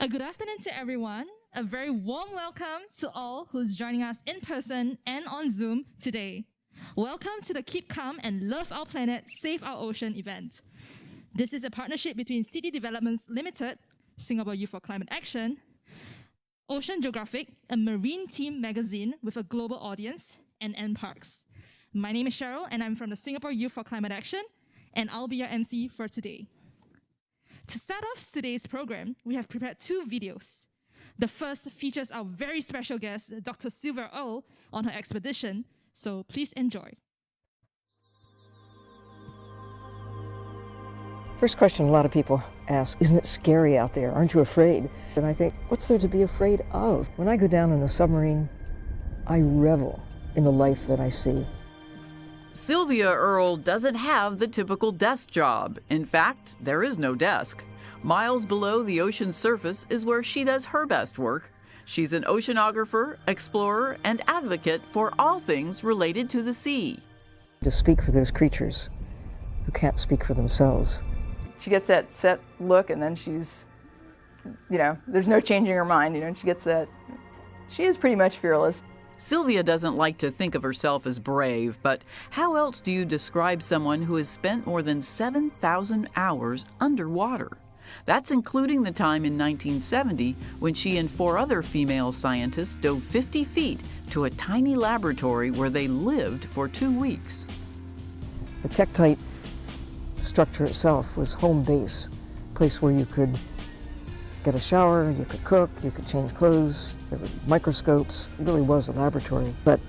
A good afternoon to everyone. A very warm welcome to all who's joining us in person and on Zoom today. Welcome to the Keep Calm and Love Our Planet, Save Our Ocean event. This is a partnership between CD Developments Limited, Singapore Youth for Climate Action, Ocean Geographic, a marine team magazine with a global audience, and NParks. My name is Cheryl, and I'm from the Singapore Youth for Climate Action, and I'll be your MC for today. To start off today's program, we have prepared two videos. The first features our very special guest, Dr. Sylvia Earle, on her expedition, so please enjoy. First question a lot of people ask, isn't it scary out there? Aren't you afraid? And I think, what's there to be afraid of? When I go down in a submarine, I revel in the life that I see. Sylvia Earle doesn't have the typical desk job. In fact, there is no desk. Miles below the ocean's surface is where she does her best work. She's an oceanographer, explorer, and advocate for all things related to the sea. To speak for those creatures who can't speak for themselves. She gets that set look, and then she's, there's no changing her mind, and she gets that. She is pretty much fearless. Sylvia doesn't like to think of herself as brave, but how else do you describe someone who has spent more than 7,000 hours underwater? That's including the time in 1970 when she and 4 other female scientists dove 50 feet to a tiny laboratory where they lived for 2 weeks. The Tektite structure itself was home base, a place where you could get a shower, you could cook, you could change clothes, there were microscopes. It really was a laboratory. But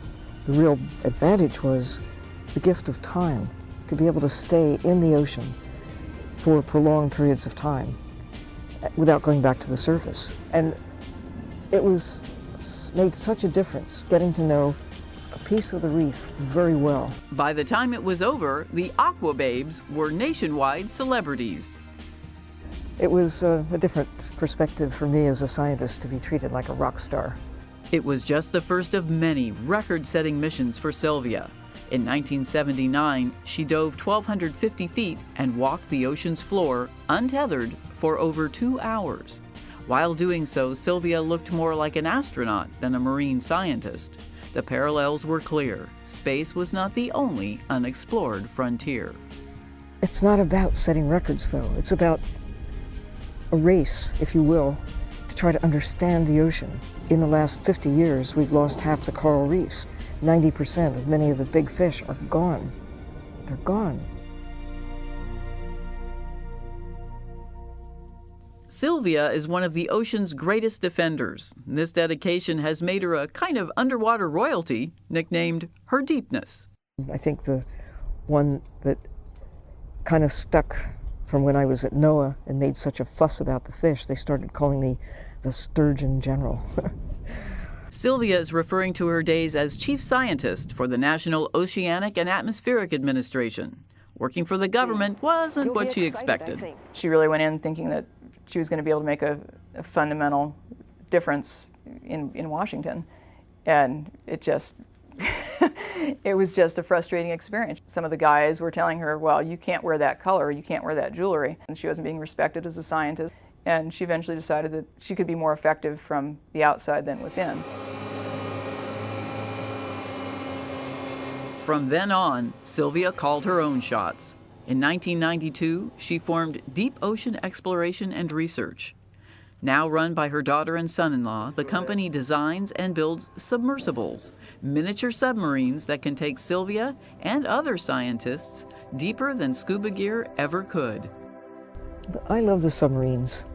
the real advantage was the gift of time, to be able to stay in the ocean for prolonged periods of time without going back to the surface. And it made such a difference getting to know a piece of the reef very well. By the time it was over, the Aqua Babes were nationwide celebrities. It was a different perspective for me as a scientist to be treated like a rock star. It was just the first of many record-setting missions for Sylvia. In 1979, she dove 1,250 feet and walked the ocean's floor, untethered, for over 2 hours. While doing so, Sylvia looked more like an astronaut than a marine scientist. The parallels were clear. Space was not the only unexplored frontier. It's not about setting records, though. It's about a race, if you will, to try to understand the ocean. In the last 50 years, we've lost half the coral reefs. 90% of many of the big fish are gone. They're gone. Sylvia is one of the ocean's greatest defenders. This dedication has made her a kind of underwater royalty, nicknamed her deepness. I think the one that kind of stuck from when I was at NOAA and made such a fuss about the fish, they started calling me the Sturgeon General. Sylvia is referring to her days as chief scientist for the National Oceanic and Atmospheric Administration. Working for the government wasn't what she expected. She really went in thinking that she was going to be able to make a fundamental difference in Washington. And it just, it was just a frustrating experience. Some of the guys were telling her, well, you can't wear that color, you can't wear that jewelry. And she wasn't being respected as a scientist. And she eventually decided that she could be more effective from the outside than within. From then on, Sylvia called her own shots. In 1992, she formed Deep Ocean Exploration and Research. Now run by her daughter and son-in-law, the company designs and builds submersibles, miniature submarines that can take Sylvia and other scientists deeper than scuba gear ever could. I love the submarines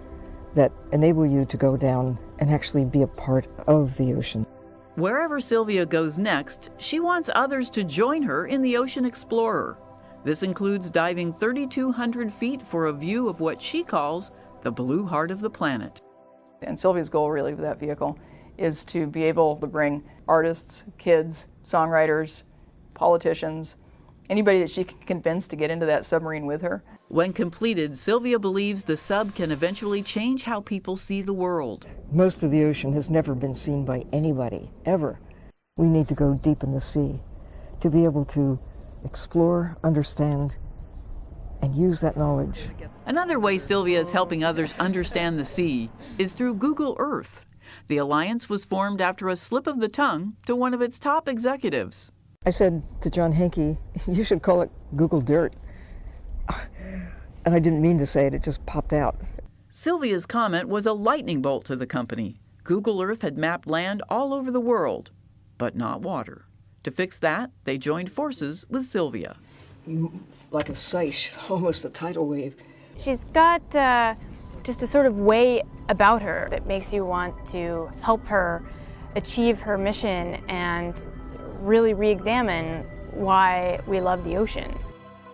that enable you to go down and actually be a part of the ocean. Wherever Sylvia goes next, she wants others to join her in the Ocean Explorer. This includes diving 3,200 feet for a view of what she calls the blue heart of the planet. And Sylvia's goal really with that vehicle is to be able to bring artists, kids, songwriters, politicians, anybody that she can convince to get into that submarine with her. When completed, Sylvia believes the sub can eventually change how people see the world. Most of the ocean has never been seen by anybody, ever. We need to go deep in the sea to be able to explore, understand, and use that knowledge. Another way Sylvia is helping others understand the sea is through Google Earth. The alliance was formed after a slip of the tongue to one of its top executives. I said to John Hankey, you should call it Google Dirt. And I didn't mean to say it, it just popped out. Sylvia's comment was a lightning bolt to the company. Google Earth had mapped land all over the world, but not water. To fix that, they joined forces with Sylvia. Like a seiche, almost a tidal wave. She's got just a sort of way about her that makes you want to help her achieve her mission and really re-examine why we love the ocean.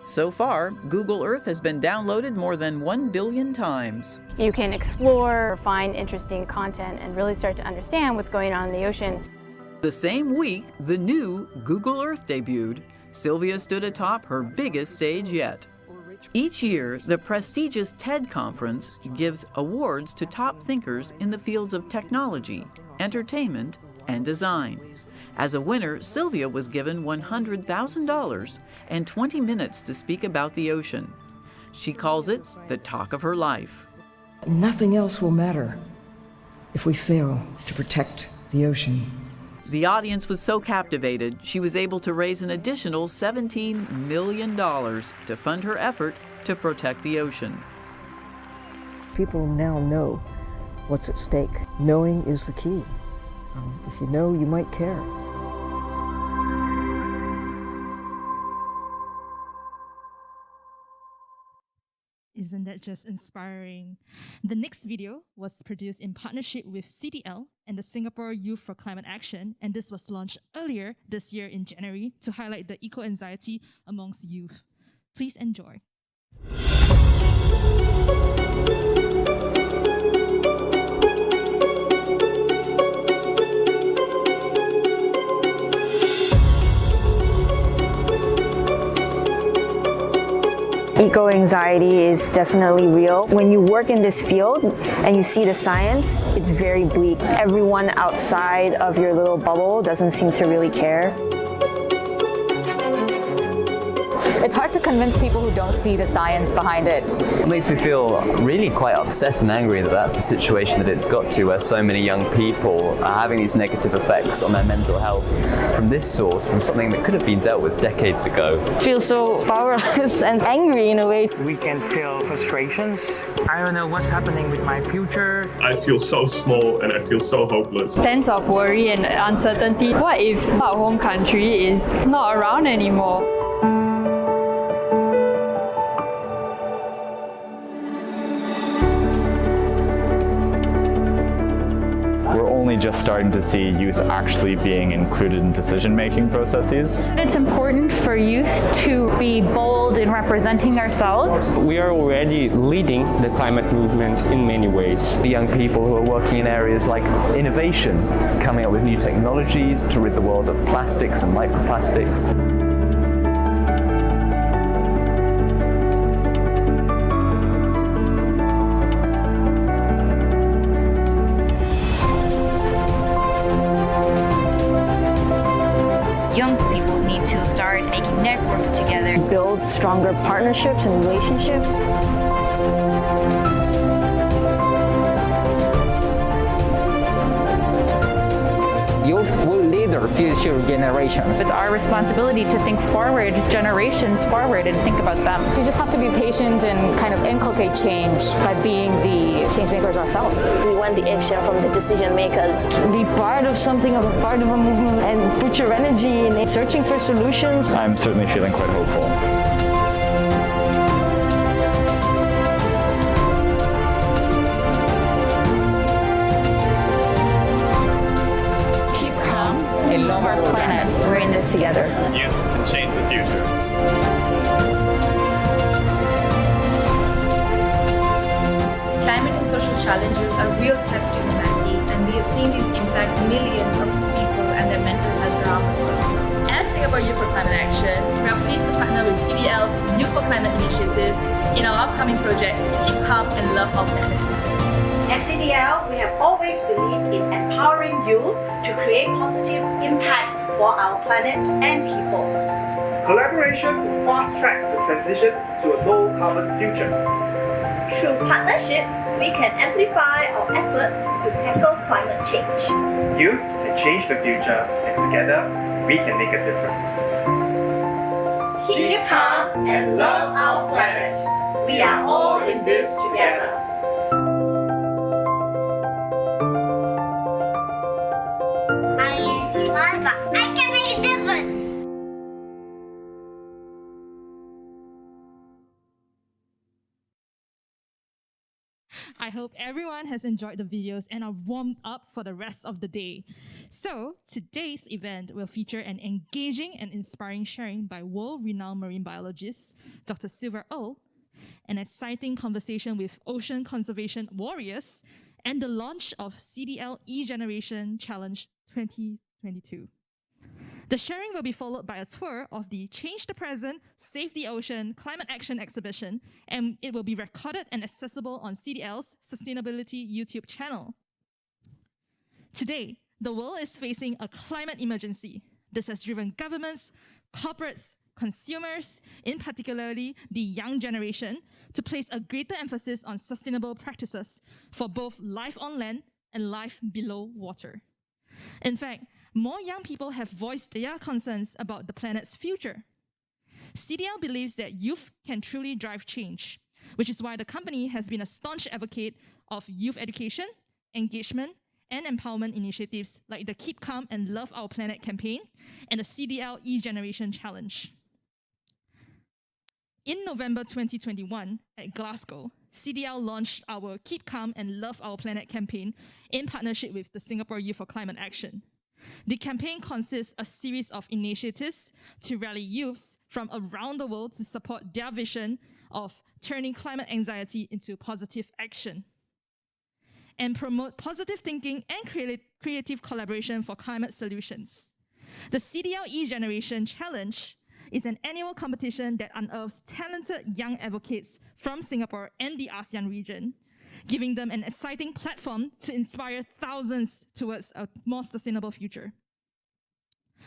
So far, Google Earth has been downloaded more than 1 billion times. You can explore, find interesting content, and really start to understand what's going on in the ocean. The same week, the new Google Earth debuted. Sylvia stood atop her biggest stage yet. Each year, the prestigious TED conference gives awards to top thinkers in the fields of technology, entertainment, and design. As a winner, Sylvia was given $100,000 and 20 minutes to speak about the ocean. She calls it the talk of her life. Nothing else will matter if we fail to protect the ocean. The audience was so captivated, she was able to raise an additional $17 million to fund her effort to protect the ocean. People now know what's at stake. Knowing is the key. If you know, you might care. Isn't that just inspiring? The next video was produced in partnership with CDL and the Singapore Youth for Climate Action, and this was launched earlier this year in January to highlight the eco-anxiety amongst youth. Please enjoy. Eco-anxiety is definitely real. When you work in this field and you see the science, it's very bleak. Everyone outside of your little bubble doesn't seem to really care. It's hard to convince people who don't see the science behind it. It makes me feel really quite upset and angry that that's the situation that it's got to, where so many young people are having these negative effects on their mental health from this source, from something that could have been dealt with decades ago. I feel so powerless and angry in a way. We can feel frustrations. I don't know what's happening with my future. I feel so small and I feel so hopeless. Sense of worry and uncertainty. What if our home country is not around anymore? Just starting to see youth actually being included in decision-making processes. It's important for youth to be bold in representing ourselves. We are already leading the climate movement in many ways. The young people who are working in areas like innovation, coming up with new technologies to rid the world of plastics and microplastics. Young people need to start making networks together. Build stronger partnerships and relationships. Youth will lead our future generations. It's our responsibility to think forward, generations forward, and think about them. We just have to be patient and kind of inculcate change by being the change makers ourselves. We want the action from the decision makers. Be part of something, of a part of a movement, and put your energy in searching for solutions. I'm certainly feeling quite hopeful. And love our planet. We're in this together. Youth can change the future. Climate and social challenges are real threats to humanity, and we have seen these impact millions of people and their mental health around the world. As Singapore Youth for Climate Action, we are pleased to partner with CDL's Youth for Climate initiative in our upcoming project, Keep Calm and Love Our Planet. At CDL, we have always believed in empowering youth to create positive impact for our planet and people. Collaboration will fast-track the transition to a low-carbon future. Through partnerships, we can amplify our efforts to tackle climate change. Youth can change the future, and together, we can make a difference. Keep calm and love our planet. We are all in this together. I am smart, but I can make a difference. I hope everyone has enjoyed the videos and are warmed up for the rest of the day. So, today's event will feature an engaging and inspiring sharing by world-renowned marine biologist Dr. Sylvia Earle, an exciting conversation with ocean conservation warriors, and the launch of CDL E-Generation Challenge 2022. The sharing will be followed by a tour of the Change the Present, Save the Ocean Climate Action exhibition, and it will be recorded and accessible on CDL's Sustainability YouTube channel. Today, the world is facing a climate emergency. This has driven governments, corporates, consumers, in particularly the young generation, to place a greater emphasis on sustainable practices for both life on land and life below water. In fact, more young people have voiced their concerns about the planet's future. CDL believes that youth can truly drive change, which is why the company has been a staunch advocate of youth education, engagement, and empowerment initiatives like the Keep Calm and Love Our Planet campaign and the CDL E-Generation Challenge. In November 2021 at Glasgow, CDL launched our Keep Calm and Love Our Planet campaign in partnership with the Singapore Youth for Climate Action. The campaign consists of a series of initiatives to rally youths from around the world to support their vision of turning climate anxiety into positive action and promote positive thinking and creative collaboration for climate solutions. The CDL E-Generation Challenge is an annual competition that unearths talented young advocates from Singapore and the ASEAN region, giving them an exciting platform to inspire thousands towards a more sustainable future.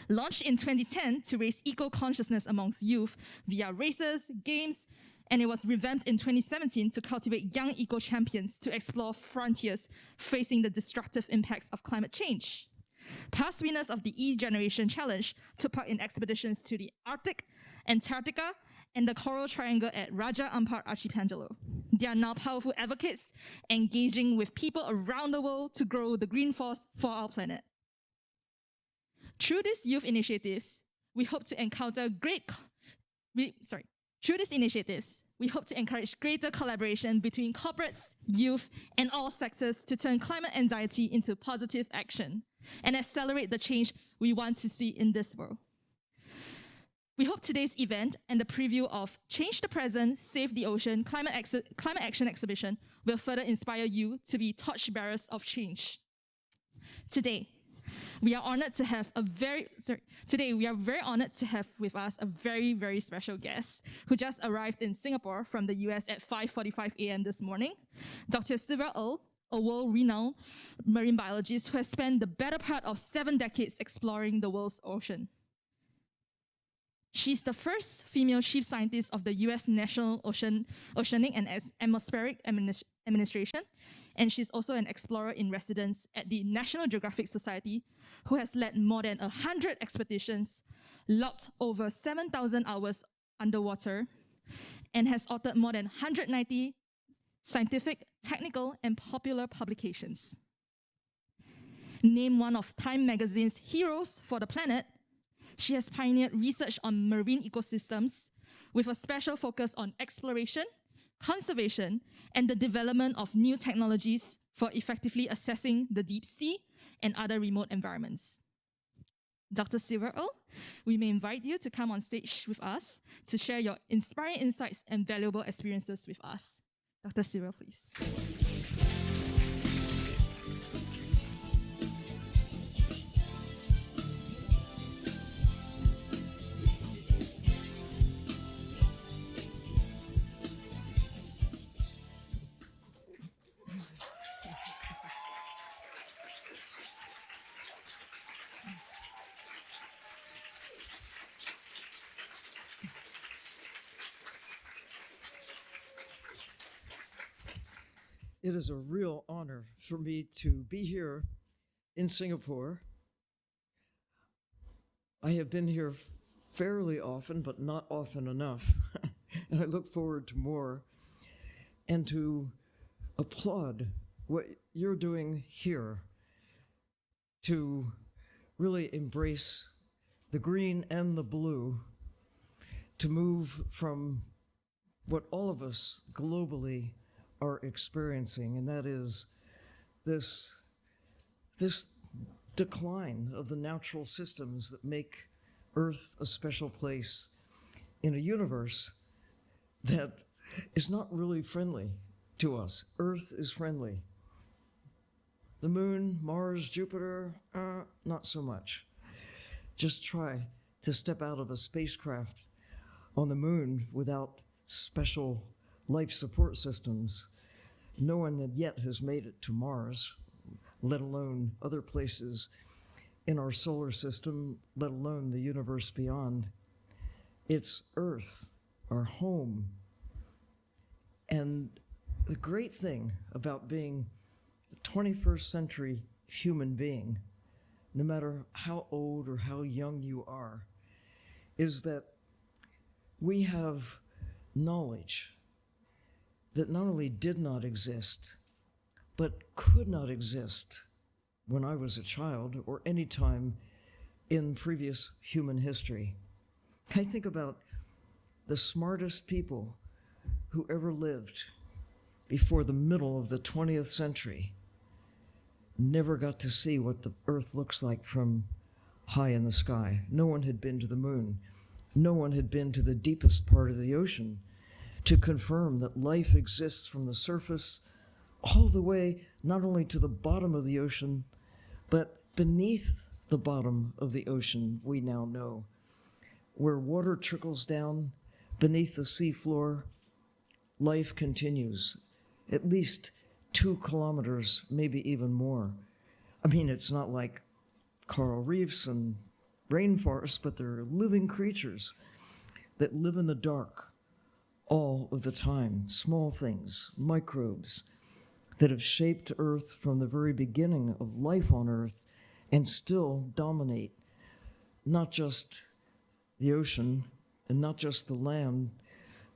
Launched in 2010 to raise eco-consciousness amongst youth via races, games, and it was revamped in 2017 to cultivate young eco-champions to explore frontiers facing the destructive impacts of climate change. Past winners of the E-Generation Challenge took part in expeditions to the Arctic, Antarctica, and the Coral Triangle at Raja Ampat Archipelago. They are now powerful advocates, engaging with people around the world to grow the green force for our planet. Through these youth initiatives, we hope to encourage greater collaboration between corporates, youth, and all sectors to turn climate anxiety into positive action and accelerate the change we want to see in this world. We hope today's event and the preview of Change the Present, Save the Ocean Climate Action exhibition will further inspire you to be torchbearers of change. Today, we are very honored to have with us a very, very special guest who just arrived in Singapore from the US at 5:45 a.m. this morning, Dr. Sylvia Earle, a world-renowned marine biologist who has spent the better part of 7 decades exploring the world's ocean. She's the first female chief scientist of the US National Oceanic and Atmospheric Administration, and she's also an explorer in residence at the National Geographic Society, who has led more than 100 expeditions, logged over 7,000 hours underwater, and has authored more than 190 scientific, technical, and popular publications. Named one of Time magazine's Heroes for the Planet, she has pioneered research on marine ecosystems with a special focus on exploration, conservation, and the development of new technologies for effectively assessing the deep sea and other remote environments. Dr. Sylvia Earle, we may invite you to come on stage with us to share your inspiring insights and valuable experiences with us. Dr. Sylvia, please. It is a real honor for me to be here in Singapore. I have been here fairly often, but not often enough. And I look forward to more, and to applaud what you're doing here to really embrace the green and the blue, to move from what all of us globally are experiencing, and that is this decline of the natural systems that make Earth a special place in a universe that is not really friendly to us. Earth is friendly. The moon, Mars, Jupiter, not so much. Just try to step out of a spacecraft on the moon without special life support systems. No one yet has made it to Mars, let alone other places in our solar system, let alone the universe beyond. It's Earth, our home. And the great thing about being a 21st century human being, no matter how old or how young you are, is that we have knowledge that not only did not exist, but could not exist when I was a child or any time in previous human history. I think about the smartest people who ever lived before the middle of the 20th century never got to see what the Earth looks like from high in the sky. No one had been to the moon. No one had been to the deepest part of the ocean to confirm that life exists from the surface all the way not only to the bottom of the ocean, but beneath the bottom of the ocean, we now know. Where water trickles down beneath the seafloor, life continues, at least 2 kilometers, maybe even more. I mean, it's not like coral reefs and rainforests, but they're living creatures that live in the dark all of the time. Small things, microbes that have shaped Earth from the very beginning of life on Earth and still dominate not just the ocean and not just the land,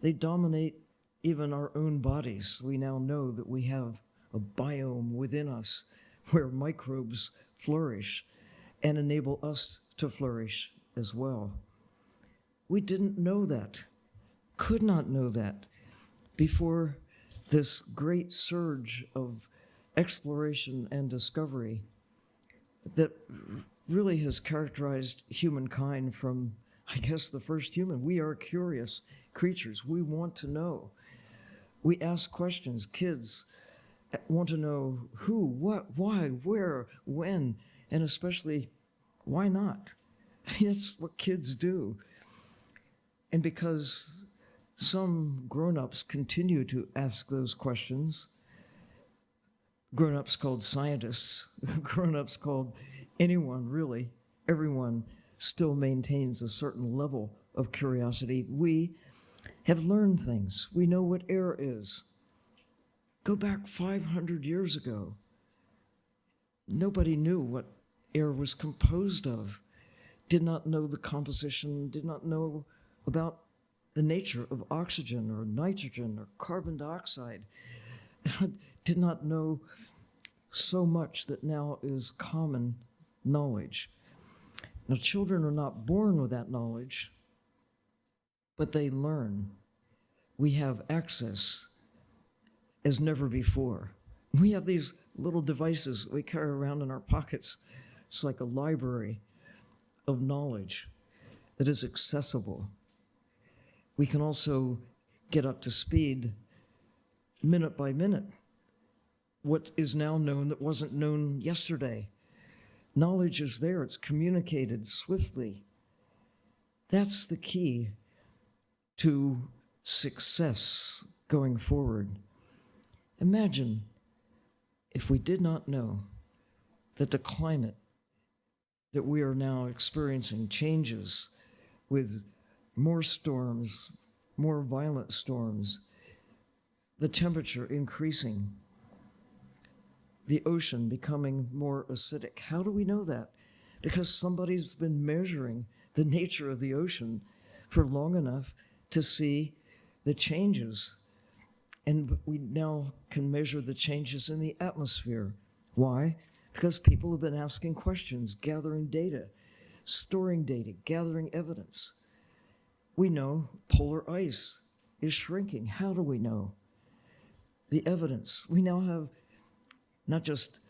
they dominate even our own bodies. We now know that we have a biome within us where microbes flourish and enable us to flourish as well. We didn't know that, could not know that before this great surge of exploration and discovery that really has characterized humankind from, I guess, the first human. We are curious creatures. We want to know. We ask questions. Kids want to know who, what, why, where, when, and especially why not? That's what kids do. And because some grown-ups continue to ask those questions, grown-ups called scientists, grown-ups called anyone, really, everyone still maintains a certain level of curiosity. We have learned things. We know what air is. Go back 500 years ago. Nobody knew what air was composed of, did not know the composition, did not know about the nature of oxygen or nitrogen or carbon dioxide, did not know so much that now is common knowledge. Now, children are not born with that knowledge, but they learn. We have access as never before. We have these little devices that we carry around in our pockets. It's like a library of knowledge that is accessible. We can also get up to speed minute by minute. What is now known that wasn't known yesterday. Knowledge is there, it's communicated swiftly. That's the key to success going forward. Imagine if we did not know that the climate that we are now experiencing changes with more storms, more violent storms, the temperature increasing, the ocean becoming more acidic. How do we know that? Because somebody's been measuring the nature of the ocean for long enough to see the changes. And we now can measure the changes in the atmosphere. Why? Because people have been asking questions, gathering data, storing data, gathering evidence. We know polar ice is shrinking. How do we know? The evidence. We now have not just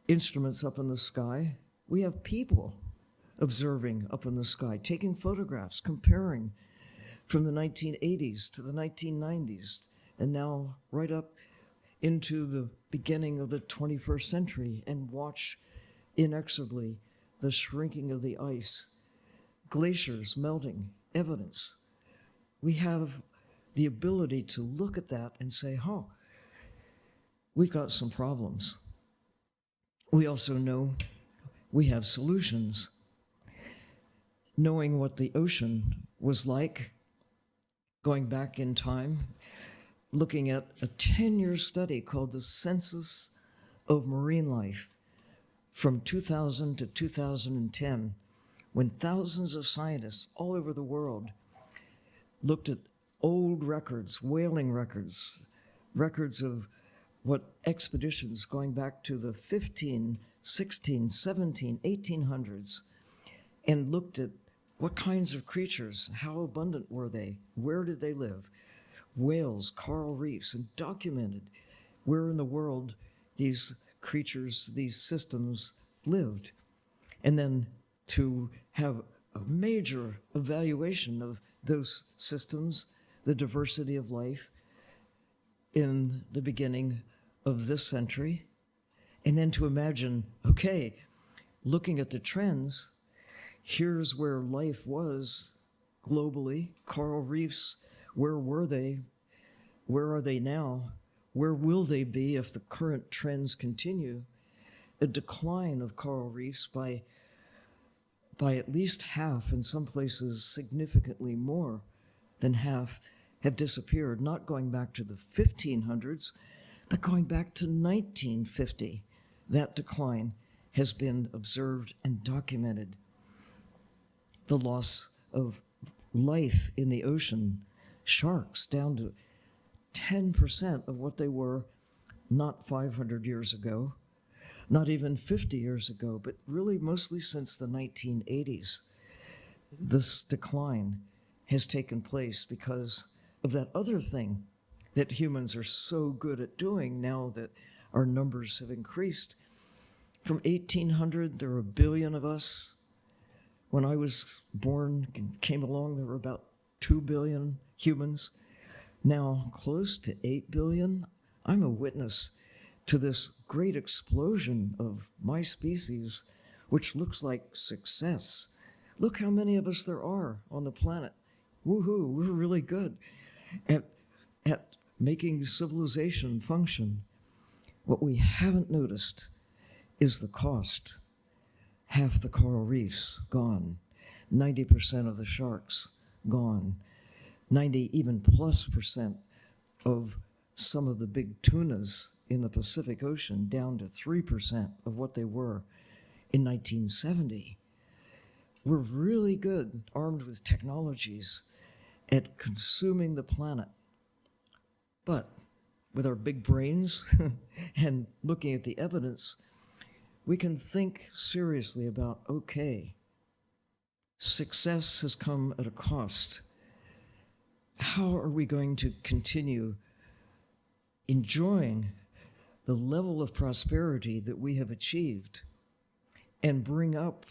instruments up in the sky, we have people observing up in the sky, taking photographs, comparing from the 1980s to the 1990s, and now right up into the beginning of the 21st century, and watch inexorably the shrinking of the ice, glaciers melting, evidence. We have the ability to look at that and say, oh, we've got some problems. We also know we have solutions. Knowing what the ocean was like, going back in time, looking at a 10-year study called the Census of Marine Life from 2000 to 2010, when thousands of scientists all over the world looked at old records, whaling records, records of what expeditions going back to the 15, 16, 17, 1800s, and looked at what kinds of creatures, how abundant were they, where did they live, whales, coral reefs, and documented where in the world these creatures, these systems lived. And then to have a major evaluation of those systems, the diversity of life in the beginning of this century, and then to imagine, okay, looking at the trends, here's where life was globally, coral reefs, where were they? Where are they now? Where will they be if the current trends continue? A decline of coral reefs by at least half, in some places significantly more than half, have disappeared, not going back to the 1500s, but going back to 1950. That decline has been observed and documented. The loss of life in the ocean, sharks down to 10% of what they were not 500 years ago, not even 50 years ago, but really mostly since the 1980s. This decline has taken place because of that other thing that humans are so good at doing now that our numbers have increased. From 1800, there were 1 billion of us. When I was born and came along, there were about 2 billion humans. Now close to 8 billion. I'm a witness to this great explosion of my species, which looks like success. Look how many of us there are on the planet. Woohoo, we're really good at making civilization function. What we haven't noticed is the cost. Half the coral reefs gone, 90% of the sharks gone, 90 even plus percent of some of the big tunas in the Pacific Ocean, down to 3% of what they were in 1970. We're really good, armed with technologies, at consuming the planet. But with our big brains and looking at the evidence, we can think seriously about, okay, success has come at a cost. How are we going to continue enjoying the level of prosperity that we have achieved and bring up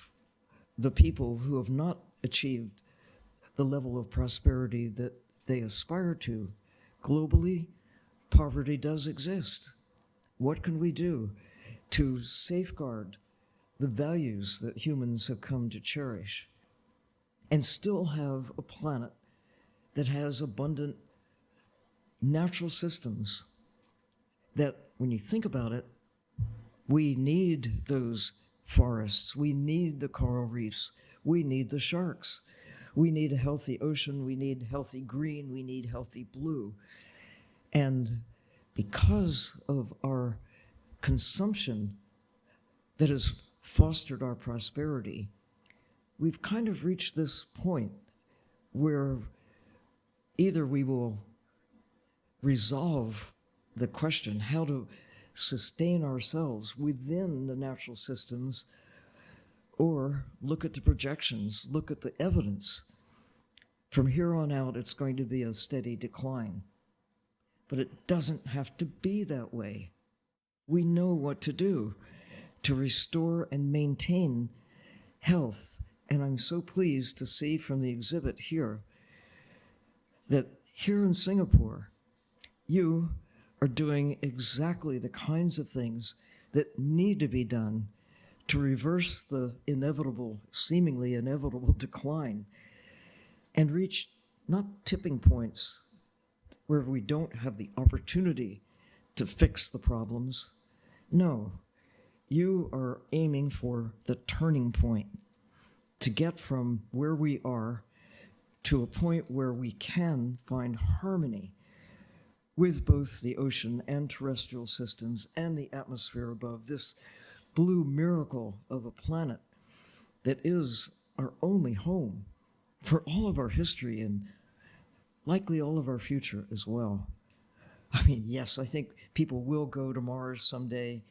the people who have not achieved the level of prosperity that they aspire to? Globally, poverty does exist. What can we do to safeguard the values that humans have come to cherish and still have a planet that has abundant natural systems that, when you think about it, we need those forests, we need the coral reefs, we need the sharks, we need a healthy ocean, we need healthy green, we need healthy blue. And because of our consumption that has fostered our prosperity, we've kind of reached this point where either we will resolve the question how to sustain ourselves within the natural systems, or look at the projections, look at the evidence. From here on out, it's going to be a steady decline. But it doesn't have to be that way. We know what to do to restore and maintain health. And I'm so pleased to see from the exhibit here that here in Singapore, you are doing exactly the kinds of things that need to be done to reverse the inevitable, seemingly inevitable decline and reach not tipping points where we don't have the opportunity to fix the problems. No, you are aiming for the turning point to get from where we are to a point where we can find harmony with both the ocean and terrestrial systems and the atmosphere above, this blue miracle of a planet that is our only home for all of our history and likely all of our future as well. I mean, yes, I think people will go to Mars someday,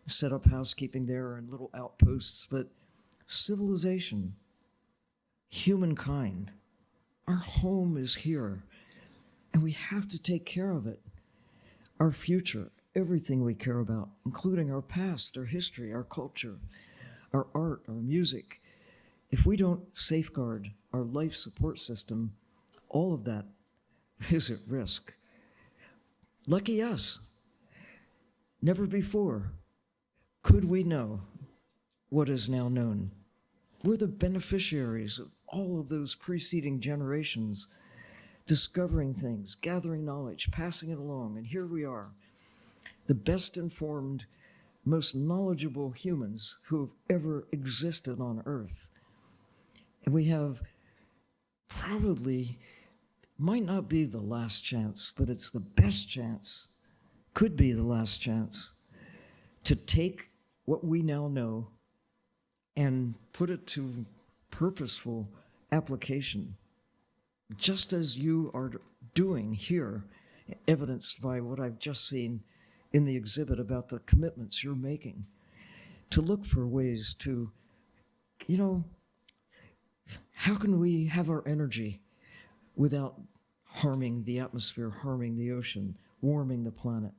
set up housekeeping there and little outposts, but civilization, humankind, our home is here, and we have to take care of it. Our future, everything we care about, including our past, our history, our culture, our art, our music. If we don't safeguard our life support system, all of that is at risk. Lucky us. Never before could we know what is now known. We're the beneficiaries of all of those preceding generations, discovering things, gathering knowledge, passing it along, and here we are, the best informed, most knowledgeable humans who have ever existed on Earth. And we have probably, might not be the last chance, but it's the best chance, could be the last chance, to take what we now know and put it to purposeful application, just as you are doing here, evidenced by what I've just seen in the exhibit about the commitments you're making, to look for ways to, how can we have our energy without harming the atmosphere, harming the ocean, warming the planet?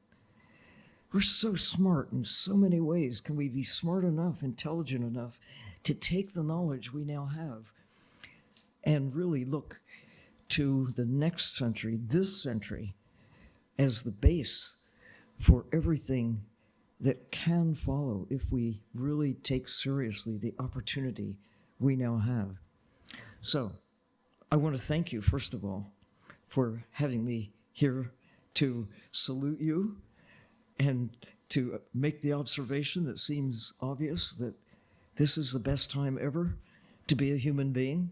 We're so smart in so many ways. Can we be smart enough, intelligent enough to take the knowledge we now have and really look to the next century, this century, as the base for everything that can follow if we really take seriously the opportunity we now have? So I want to thank you, first of all, for having me here to salute you and to make the observation that seems obvious, that this is the best time ever to be a human being.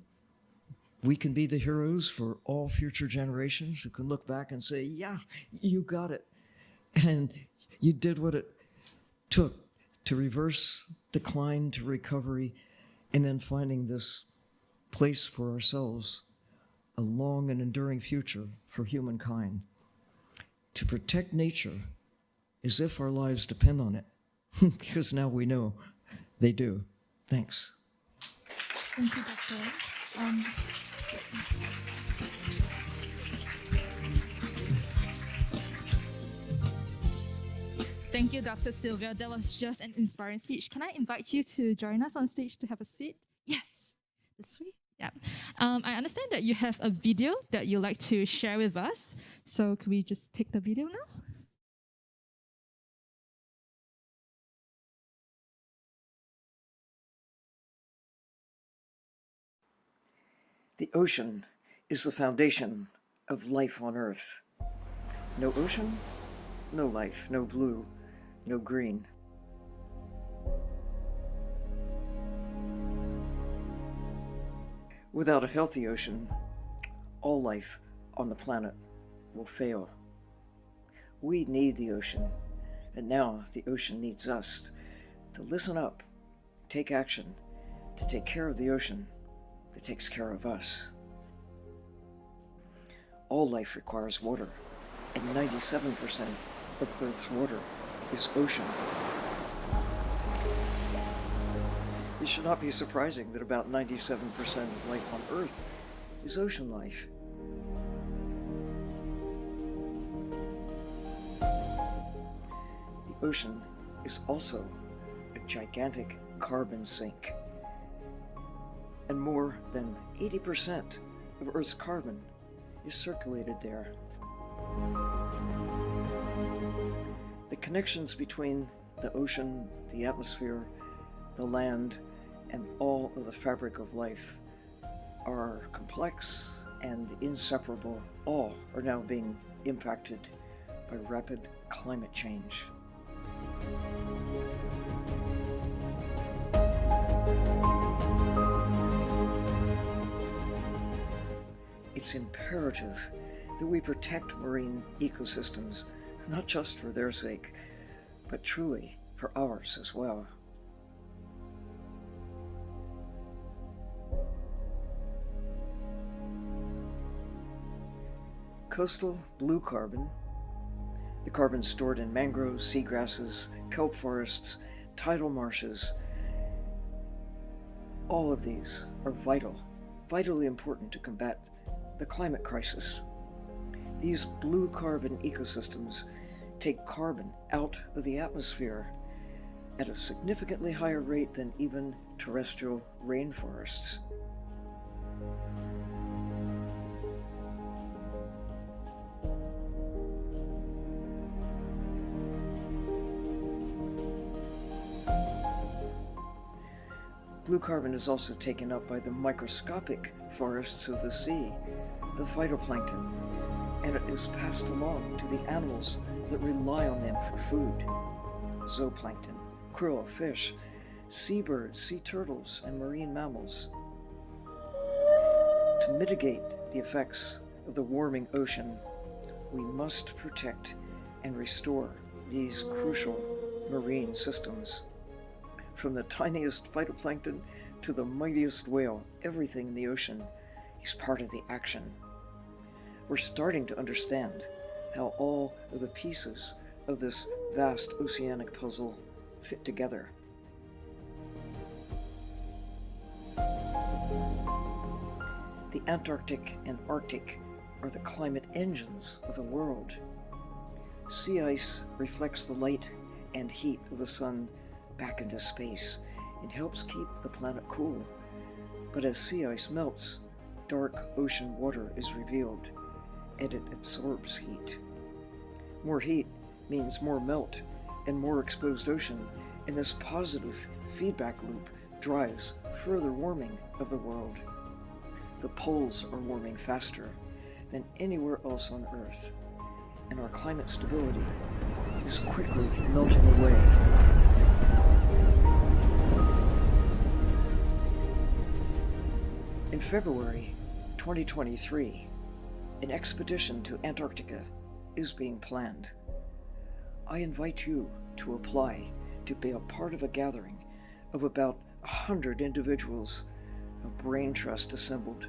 We can be the heroes for all future generations who can look back and say, yeah, you got it. And you did what it took to reverse decline to recovery, and then finding this place for ourselves, a long and enduring future for humankind. To protect nature as if our lives depend on it, because now we know they do. Thanks. Thank you, Doctor. Thank you, Dr. Sylvia. That was just an inspiring speech. Can I invite you to join us on stage to have a seat? Yes, this way. Yeah. I understand that you have a video that you'd like to share with us. So could we just take the video now? The ocean is the foundation of life on Earth. No ocean, no life, no blue, no green. Without a healthy ocean, all life on the planet will fail. We need the ocean And now the ocean needs us to listen up, take action, to take care of the ocean that takes care of us. All life requires water, and 97% of Earth's water is ocean. It should not be surprising that about 97% of life on Earth is ocean life. The ocean is also a gigantic carbon sink, and more than 80% of Earth's carbon is circulated there. The connections between the ocean, the atmosphere, the land, and all of the fabric of life are complex and inseparable. All are now being impacted by rapid climate change. It's imperative that we protect marine ecosystems, not just for their sake, but truly for ours as well. Coastal blue carbon, the carbon stored in mangroves, seagrasses, kelp forests, tidal marshes, all of these are vitally important to combat the climate crisis. These blue carbon ecosystems take carbon out of the atmosphere at a significantly higher rate than even terrestrial rainforests. Blue carbon is also taken up by the microscopic forests of the sea, the phytoplankton, and it is passed along to the animals that rely on them for food. Zooplankton, krill, fish, seabirds, sea turtles, and marine mammals. To mitigate the effects of the warming ocean, we must protect and restore these crucial marine systems. From the tiniest phytoplankton to the mightiest whale, everything in the ocean is part of the action. We're starting to understand how all of the pieces of this vast oceanic puzzle fit together. The Antarctic and Arctic are the climate engines of the world. Sea ice reflects the light and heat of the sun back into space and helps keep the planet cool. But as sea ice melts, dark ocean water is revealed, and it absorbs heat. More heat means more melt and more exposed ocean, and this positive feedback loop drives further warming of the world. The poles are warming faster than anywhere else on Earth, and our climate stability is quickly melting away. In February 2023, an expedition to Antarctica is being planned. I invite you to apply to be a part of a gathering of about 100 individuals, a brain trust assembled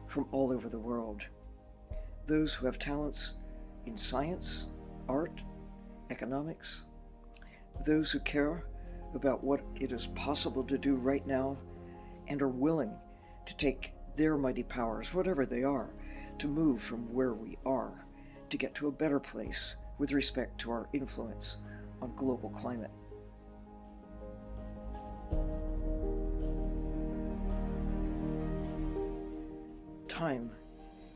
from all over the world. Those who have talents in science, art, economics, those who care about what it is possible to do right now and are willing to take their mighty powers, whatever they are, to move from where we are to get to a better place with respect to our influence on global climate. Time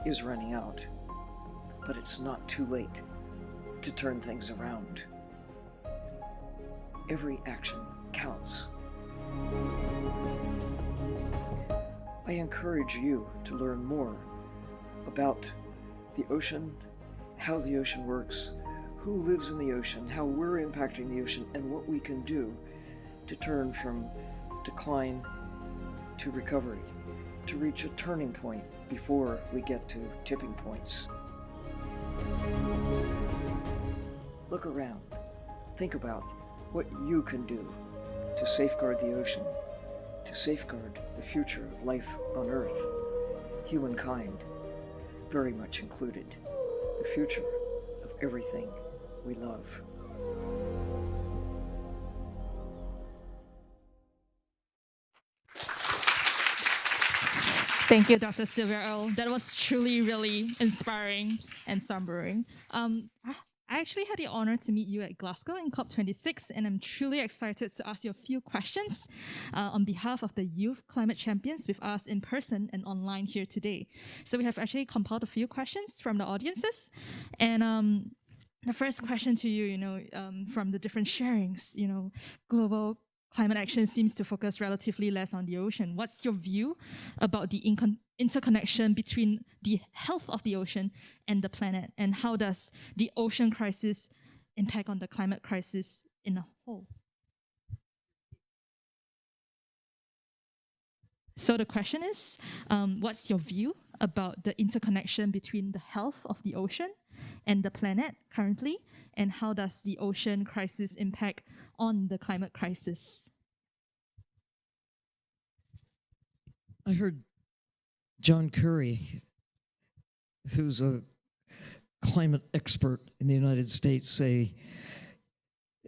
is running out, but it's not too late to turn things around. Every action counts. I encourage you to learn more about the ocean, how the ocean works, who lives in the ocean, how we're impacting the ocean, and what we can do to turn from decline to recovery, to reach a turning point before we get to tipping points. Look around. think about what you can do to safeguard the ocean, to safeguard the future of life on Earth, humankind, very much included, the future of everything we love. Thank you, Dr. Sylvia Earle. That was truly, really inspiring and sombering. I actually had the honor to meet you at Glasgow in COP26, and I'm truly excited to ask you a few questions on behalf of the youth climate champions with us in person and online here today. So we have actually compiled a few questions from the audiences, and the first question to you, from the different sharings, global climate action seems to focus relatively less on the ocean. What's your view about the interconnection between the health of the ocean and the planet? And how does the ocean crisis impact on the climate crisis in a whole? So the question is, what's your view about the interconnection between the health of the ocean and the planet currently? And how does the ocean crisis impact on the climate crisis? I heard John Kerry, who's a climate expert in the United States, say,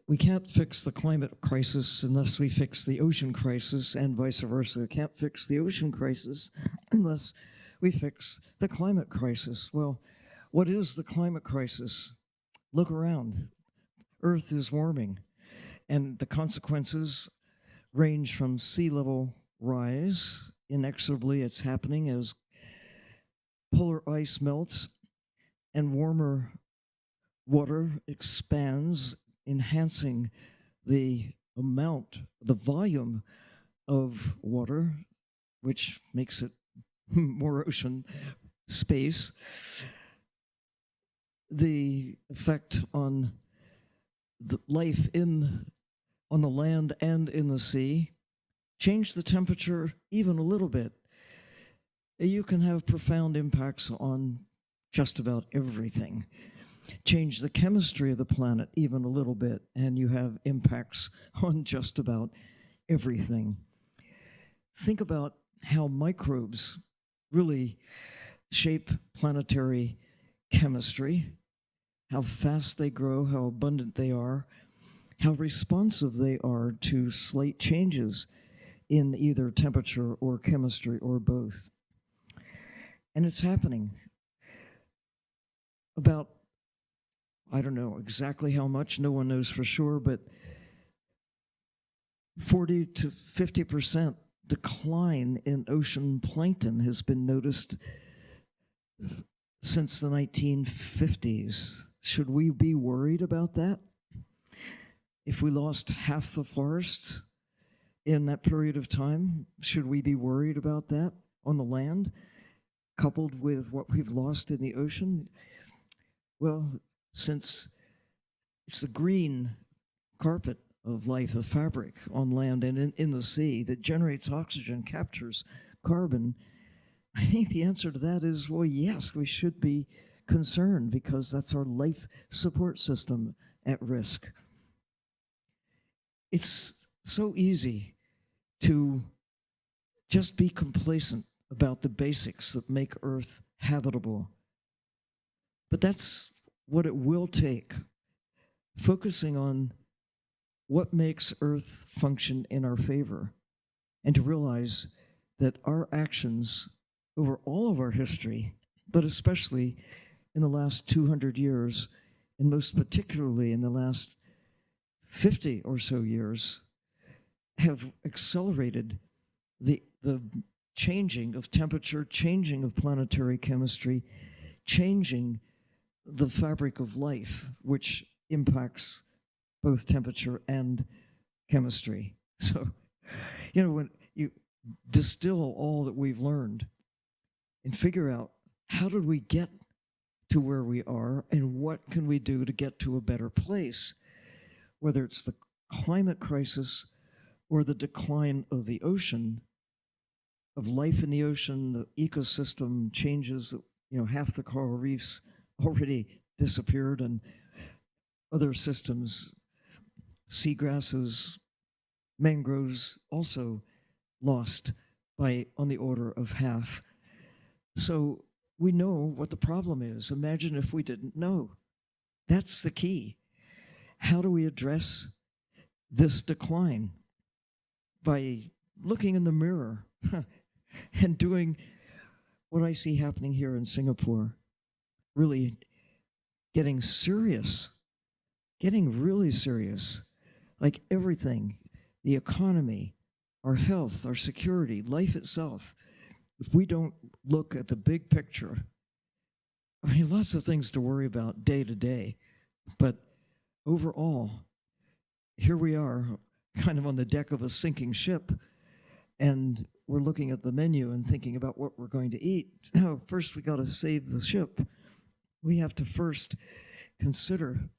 we can't fix the climate crisis unless we fix the ocean crisis, and vice versa. We can't fix the ocean crisis unless we fix the climate crisis. Well, what is the climate crisis? Look around. Earth is warming, and the consequences range from sea level rise. Inexorably, it's happening as polar ice melts and warmer water expands, enhancing the volume of water, which makes it more ocean space. The effect on the life on the land and in the sea, change the temperature even a little bit. You can have profound impacts on just about everything. Change the chemistry of the planet even a little bit, and you have impacts on just about everything. Think about how microbes really shape planetary chemistry, how fast they grow, how abundant they are, how responsive they are to slight changes in either temperature or chemistry or both. And it's happening. About, I don't know exactly how much, no one knows for sure, but 40 to 50% decline in ocean plankton has been noticed since the 1950s. Should we be worried about that? If we lost half the forests in that period of time, should we be worried about that on the land, coupled with what we've lost in the ocean? Well, since it's the green carpet of life, the fabric on land and in the sea that generates oxygen, captures carbon, I think the answer to that is, well, yes, we should be concerned because that's our life support system at risk. It's so easy to just be complacent about the basics that make Earth habitable. But that's what it will take, focusing on what makes Earth function in our favor, and to realize that our actions over all of our history, but especially in the last 200 years, and most particularly in the last 50 or so years, have accelerated the changing of temperature, changing of planetary chemistry, changing the fabric of life, which impacts both temperature and chemistry. So, when you distill all that we've learned and figure out how did we get to where we are and what can we do to get to a better place, whether it's the climate crisis or the decline of the ocean, of life in the ocean, the ecosystem changes, half the coral reefs already disappeared and other systems seagrasses, mangroves also lost by on the order of half. So we know what the problem is. Imagine if we didn't know. That's the key. How do we address this decline? By looking in the mirror and doing what I see happening here in Singapore, really getting serious, getting really serious, like everything, the economy, our health, our security, life itself. If we don't look at the big picture, I mean, lots of things to worry about day to day, but overall, here we are, kind of on the deck of a sinking ship, and we're looking at the menu and thinking about what we're going to eat. Now, first we got to save the ship. We have to first consider,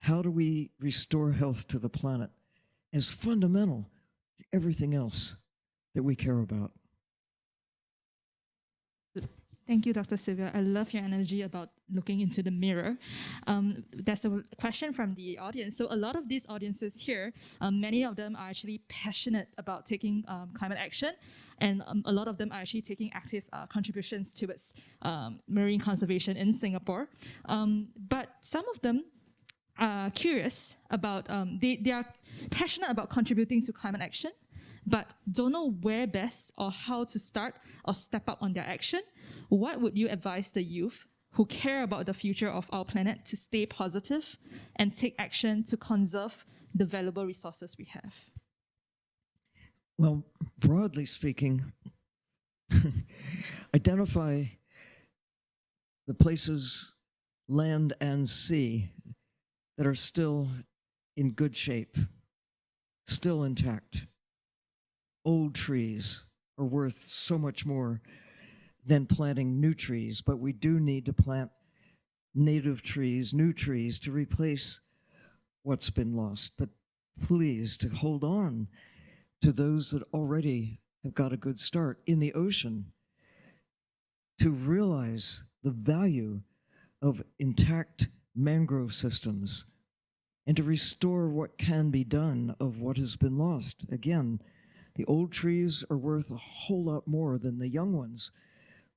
how do we restore health to the planet as fundamental to everything else that we care about? Thank you, Dr. Sylvia. I love your energy about looking into the mirror. There's a question from the audience. So a lot of these audiences here, many of them are actually passionate about taking climate action, and a lot of them are actually taking active contributions towards marine conservation in Singapore. But some of them are curious about, they are passionate about contributing to climate action, but don't know where best or how to start or step up on their action. What would you advise the youth who care about the future of our planet to stay positive and take action to conserve the valuable resources we have? Well, broadly speaking, identify the places, land and sea, that are still in good shape, still intact. Old trees are worth so much more than planting new trees, but we do need to plant native trees, new trees, to replace what's been lost. But please, to hold on to those that already have got a good start in the ocean, to realize the value of intact mangrove systems, and to restore what can be done of what has been lost. Again, the old trees are worth a whole lot more than the young ones,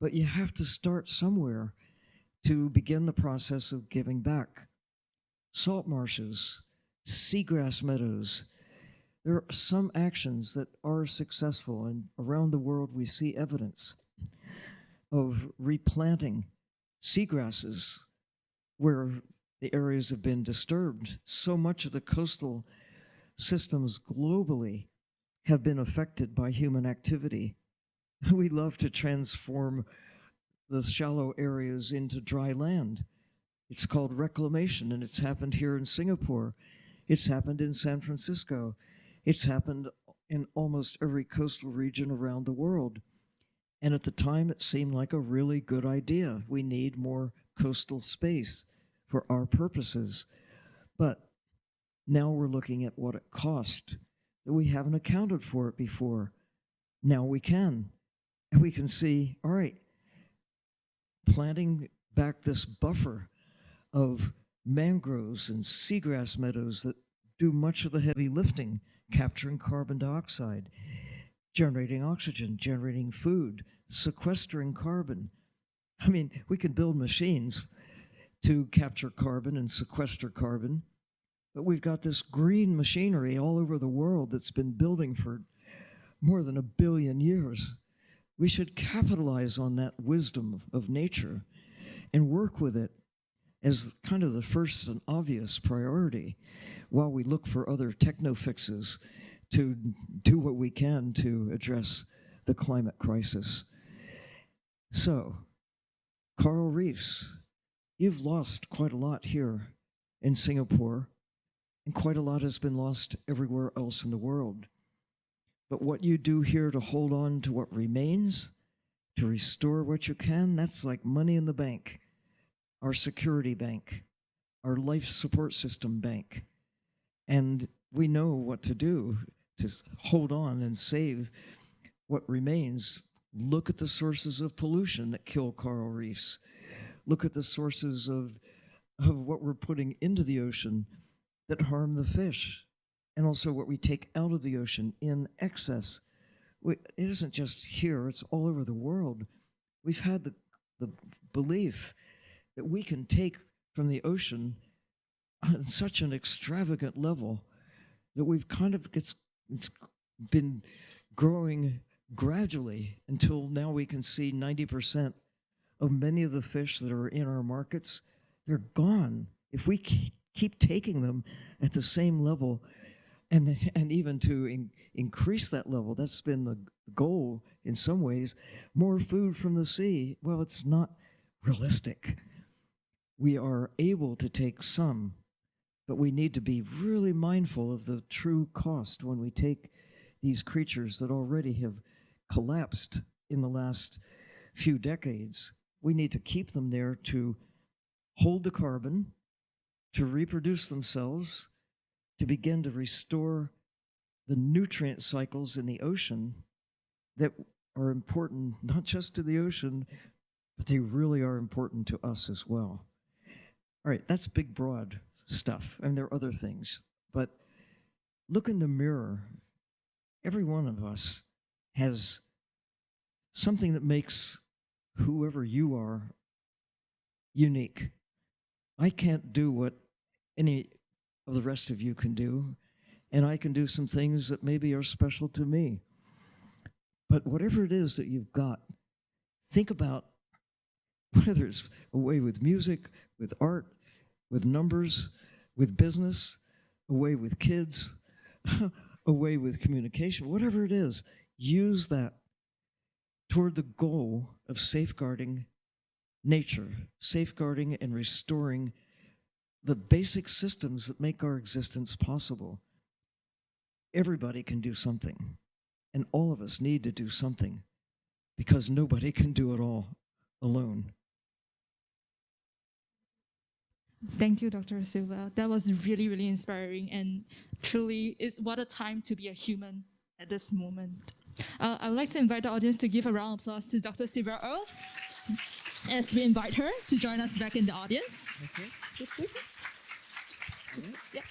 but you have to start somewhere to begin the process of giving back. Salt marshes, seagrass meadows, there are some actions that are successful, and around the world we see evidence of replanting seagrasses where the areas have been disturbed. So much of the coastal systems globally have been affected by human activity. We love to transform the shallow areas into dry land. It's called reclamation, and it's happened here in Singapore. It's happened in San Francisco. It's happened in almost every coastal region around the world. And at the time, it seemed like a really good idea. We need more coastal space for our purposes. But now we're looking at what it cost, that we haven't accounted for it before. Now we can. And we can see, all right, planting back this buffer of mangroves and seagrass meadows that do much of the heavy lifting, capturing carbon dioxide, generating oxygen, generating food, sequestering carbon. I mean, we can build machines to capture carbon and sequester carbon, but we've got this green machinery all over the world that's been building for more than 1 billion years. We should capitalize on that wisdom of nature and work with it as kind of the first and obvious priority while we look for other techno fixes to do what we can to address the climate crisis. So, coral reefs, you've lost quite a lot here in Singapore, and quite a lot has been lost everywhere else in the world. But what you do here to hold on to what remains, to restore what you can, that's like money in the bank, our security bank, our life support system bank. And we know what to do to hold on and save what remains. Look at the sources of pollution that kill coral reefs. Look at the sources of what we're putting into the ocean that harm the fish, and also what we take out of the ocean in excess. It isn't just here, it's all over the world. We've had the belief that we can take from the ocean on such an extravagant level that we've kind of, it's been growing gradually until now we can see 90% of many of the fish that are in our markets, they're gone. If we keep taking them at the same level, and even to increase that level, that's been the goal in some ways, more food from the sea. Well, it's not realistic. We are able to take some, but we need to be really mindful of the true cost when we take these creatures that already have collapsed in the last few decades. We need to keep them there to hold the carbon, to reproduce themselves, to begin to restore the nutrient cycles in the ocean that are important not just to the ocean, but they really are important to us as well. All right, that's big, broad stuff, and there are other things. But look in the mirror. Every one of us has something that makes whoever you are unique. I can't do what any of the rest of you can do, and I can do some things that maybe are special to me. But whatever it is that you've got, think about whether it's a way with music, with art, with numbers, with business, a way with kids, a way with communication, whatever it is, use that toward the goal of safeguarding nature, safeguarding and restoring the basic systems that make our existence possible. Everybody can do something, and all of us need to do something, because nobody can do it all alone. Thank you, Dr. Silva. That was really, really inspiring, and truly, what a time to be a human at this moment. I would like to invite the audience to give a round of applause to Dr. Sylvia Earle as we invite her to join us back in the audience. Okay. This way, please. Yeah.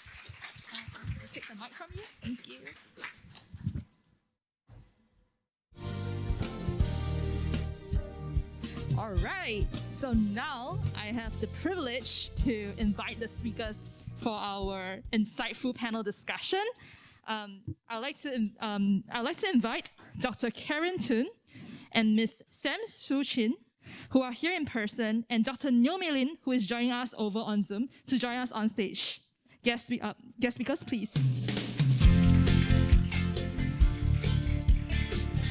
Take the mic from you. Thank you. All right, so now I have the privilege to invite the speakers for our insightful panel discussion. I'd like to invite Dr. Karen Toon and Ms. Sam Soo Chin, who are here in person, and Dr. Nyo Mei Lin, who is joining us over on Zoom, to join us on stage. Guest speakers, please.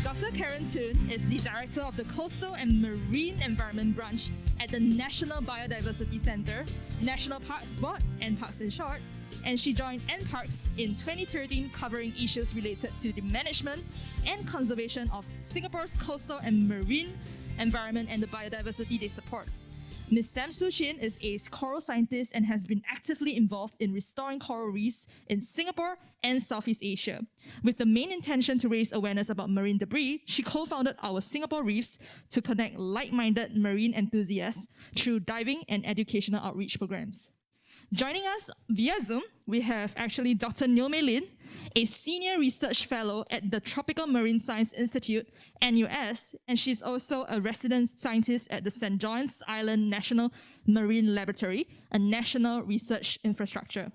Dr. Karen Toon is the Director of the Coastal and Marine Environment Branch at the National Biodiversity Centre, National Parks Board, and Parks in Short, and she joined NParks in 2013, covering issues related to the management and conservation of Singapore's coastal and marine environment and the biodiversity they support. Ms. Sam Soo Chin is a coral scientist and has been actively involved in restoring coral reefs in Singapore and Southeast Asia. With the main intention to raise awareness about marine debris, she co-founded our Singapore Reefs to connect like-minded marine enthusiasts through diving and educational outreach programs. Joining us via Zoom, we have actually Dr. Nyo Mei Lin, a senior research fellow at the Tropical Marine Science Institute, NUS, and she's also a resident scientist at the St. John's Island National Marine Laboratory, a national research infrastructure.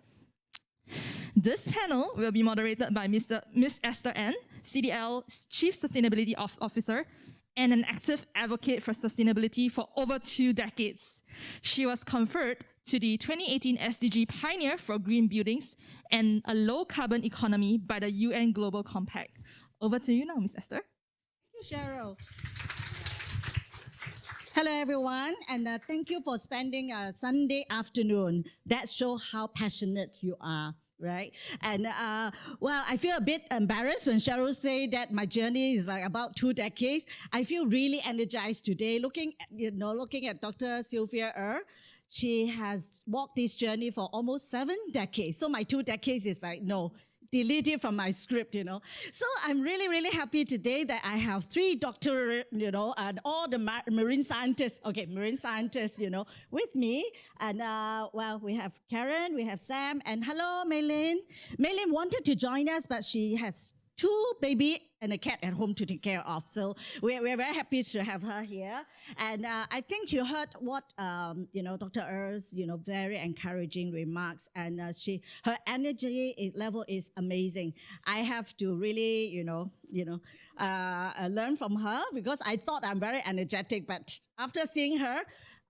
This panel will be moderated by Ms. Esther N., CDL Chief Sustainability Officer, and an active advocate for sustainability for over 2 decades. She was conferred to the 2018 SDG Pioneer for Green Buildings and a Low Carbon Economy by the UN Global Compact. Over to you now, Ms. Esther. Thank you, Cheryl. Hello, everyone, and thank you for spending a Sunday afternoon. That shows how passionate you are. Right? And well, I feel a bit embarrassed when Cheryl said that my journey is like about 2 decades. I feel really energized today looking at Dr. Sylvia Earle. She has walked this journey for almost 7 decades. So my 2 decades is like, no, delete it from my script, So I'm really, really happy today that I have 3 doctorate, and all the marine scientists, with me. And we have Karen, we have Sam, and hello, Maylin. Maylin wanted to join us, but she has 2 baby and a cat at home to take care of. So we're very happy to have her here. And I think you heard what, Dr. Earth's, very encouraging remarks. And her energy level is amazing. I have to really, learn from her because I thought I'm very energetic. But after seeing her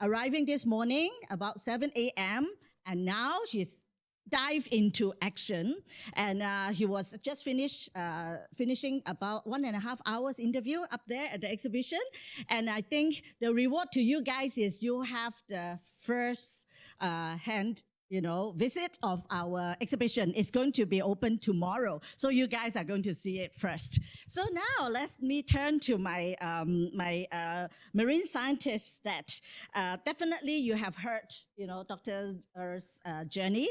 arriving this morning about 7 a.m., and now she's dive into action, and he was just finishing about 1.5 hours interview up there at the exhibition, and I think the reward to you guys is you have the first hand visit of our exhibition. It's going to be open tomorrow, so you guys are going to see it first. So now let me turn to my marine scientists that definitely you have heard, Dr. Earth's journey.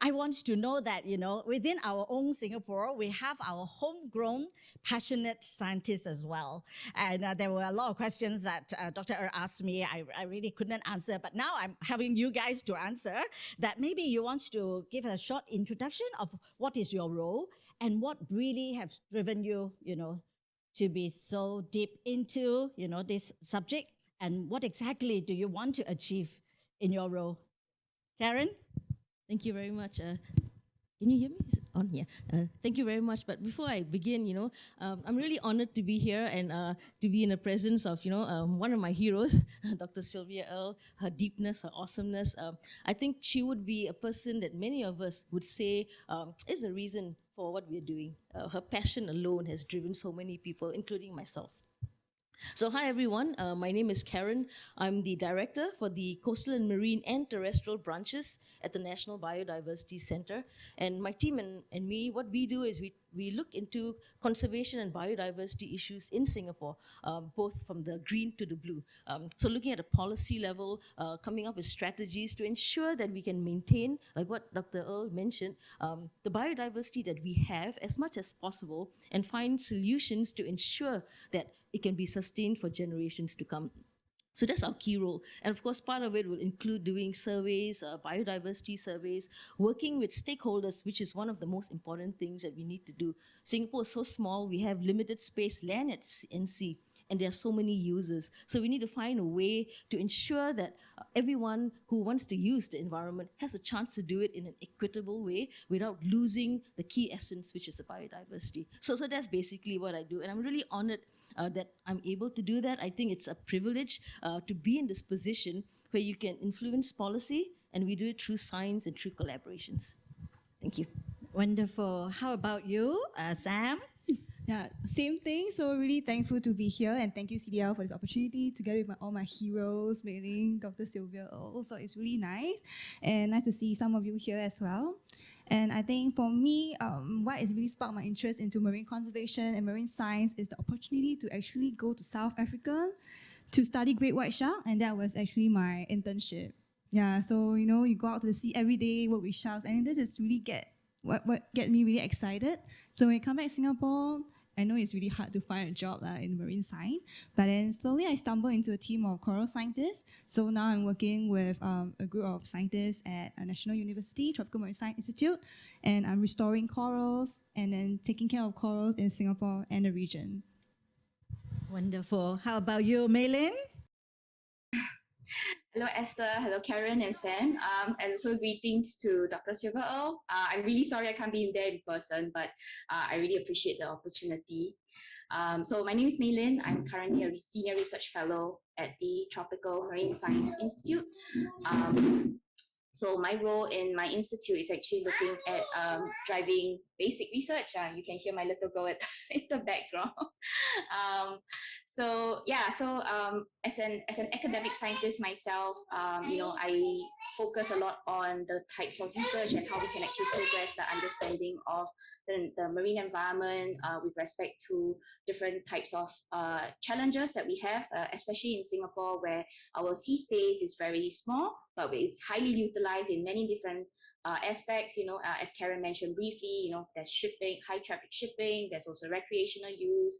I want to know that, within our own Singapore, we have our homegrown, passionate scientists as well. And there were a lot of questions that Dr. Earth asked me. I really couldn't answer, but now I'm having you guys to answer that. Maybe you want to give a short introduction of what is your role and what really has driven you, to be so deep into, this subject, and what exactly do you want to achieve in your role? Karen? Thank you very much. Can you hear me? Is it on here? Thank you very much. But before I begin, I'm really honored to be here and to be in the presence of, one of my heroes, Dr. Sylvia Earle. Her deepness, her awesomeness. I think she would be a person that many of us would say is a reason for what we're doing. Her passion alone has driven so many people, including myself. So hi everyone, my name is Karen. I'm the director for the Coastal and Marine and Terrestrial branches at the National Biodiversity Center. And my team and me, what we do is we look into conservation and biodiversity issues in Singapore, both from the green to the blue. So looking at a policy level, coming up with strategies to ensure that we can maintain, like what Dr. Earle mentioned, the biodiversity that we have as much as possible and find solutions to ensure that it can be sustained for generations to come. So that's our key role. And of course, part of it will include doing surveys, biodiversity surveys, working with stakeholders, which is one of the most important things that we need to do. Singapore is so small, we have limited space, land and sea, and there are so many users. So we need to find a way to ensure that everyone who wants to use the environment has a chance to do it in an equitable way without losing the key essence, which is the biodiversity. So that's basically what I do. And I'm really honored that I'm able to do that. I think it's a privilege to be in this position where you can influence policy, and we do it through science and through collaborations. Thank you. Wonderful. How about you, Sam? Yeah, same thing. So really thankful to be here, and thank you CDL for this opportunity together with all my heroes, Mei-Ling, Dr. Sylvia Earle. So it's really nice, and nice to see some of you here as well. And I think for me, what has really sparked my interest into marine conservation and marine science is the opportunity to actually go to South Africa to study great white shark, and that was actually my internship. Yeah, so you go out to the sea every day, work with sharks, and this is really what gets me really excited. So when I come back to Singapore, I know it's really hard to find a job in marine science, but then slowly I stumbled into a team of coral scientists. So now I'm working with a group of scientists at a National University, Tropical Marine Science Institute, and I'm restoring corals and then taking care of corals in Singapore and the region. Wonderful. How about you, Mei-Ling? Hello Esther, hello Karen and Sam, and also greetings to Dr. Sylvia Earle. I'm really sorry I can't be there in person, but I really appreciate the opportunity. So my name is Mei-Ling. I'm currently a senior research fellow at the Tropical Marine Science Institute. So my role in my institute is actually looking at driving basic research. You can hear my little girl in the background. As an academic scientist myself, I focus a lot on the types of research and how we can actually progress the understanding of the marine environment with respect to different types of challenges that we have, especially in Singapore, where our sea space is very small, but it's highly utilized in many different aspects. As Karen mentioned briefly, there's shipping, high traffic shipping. There's also recreational use.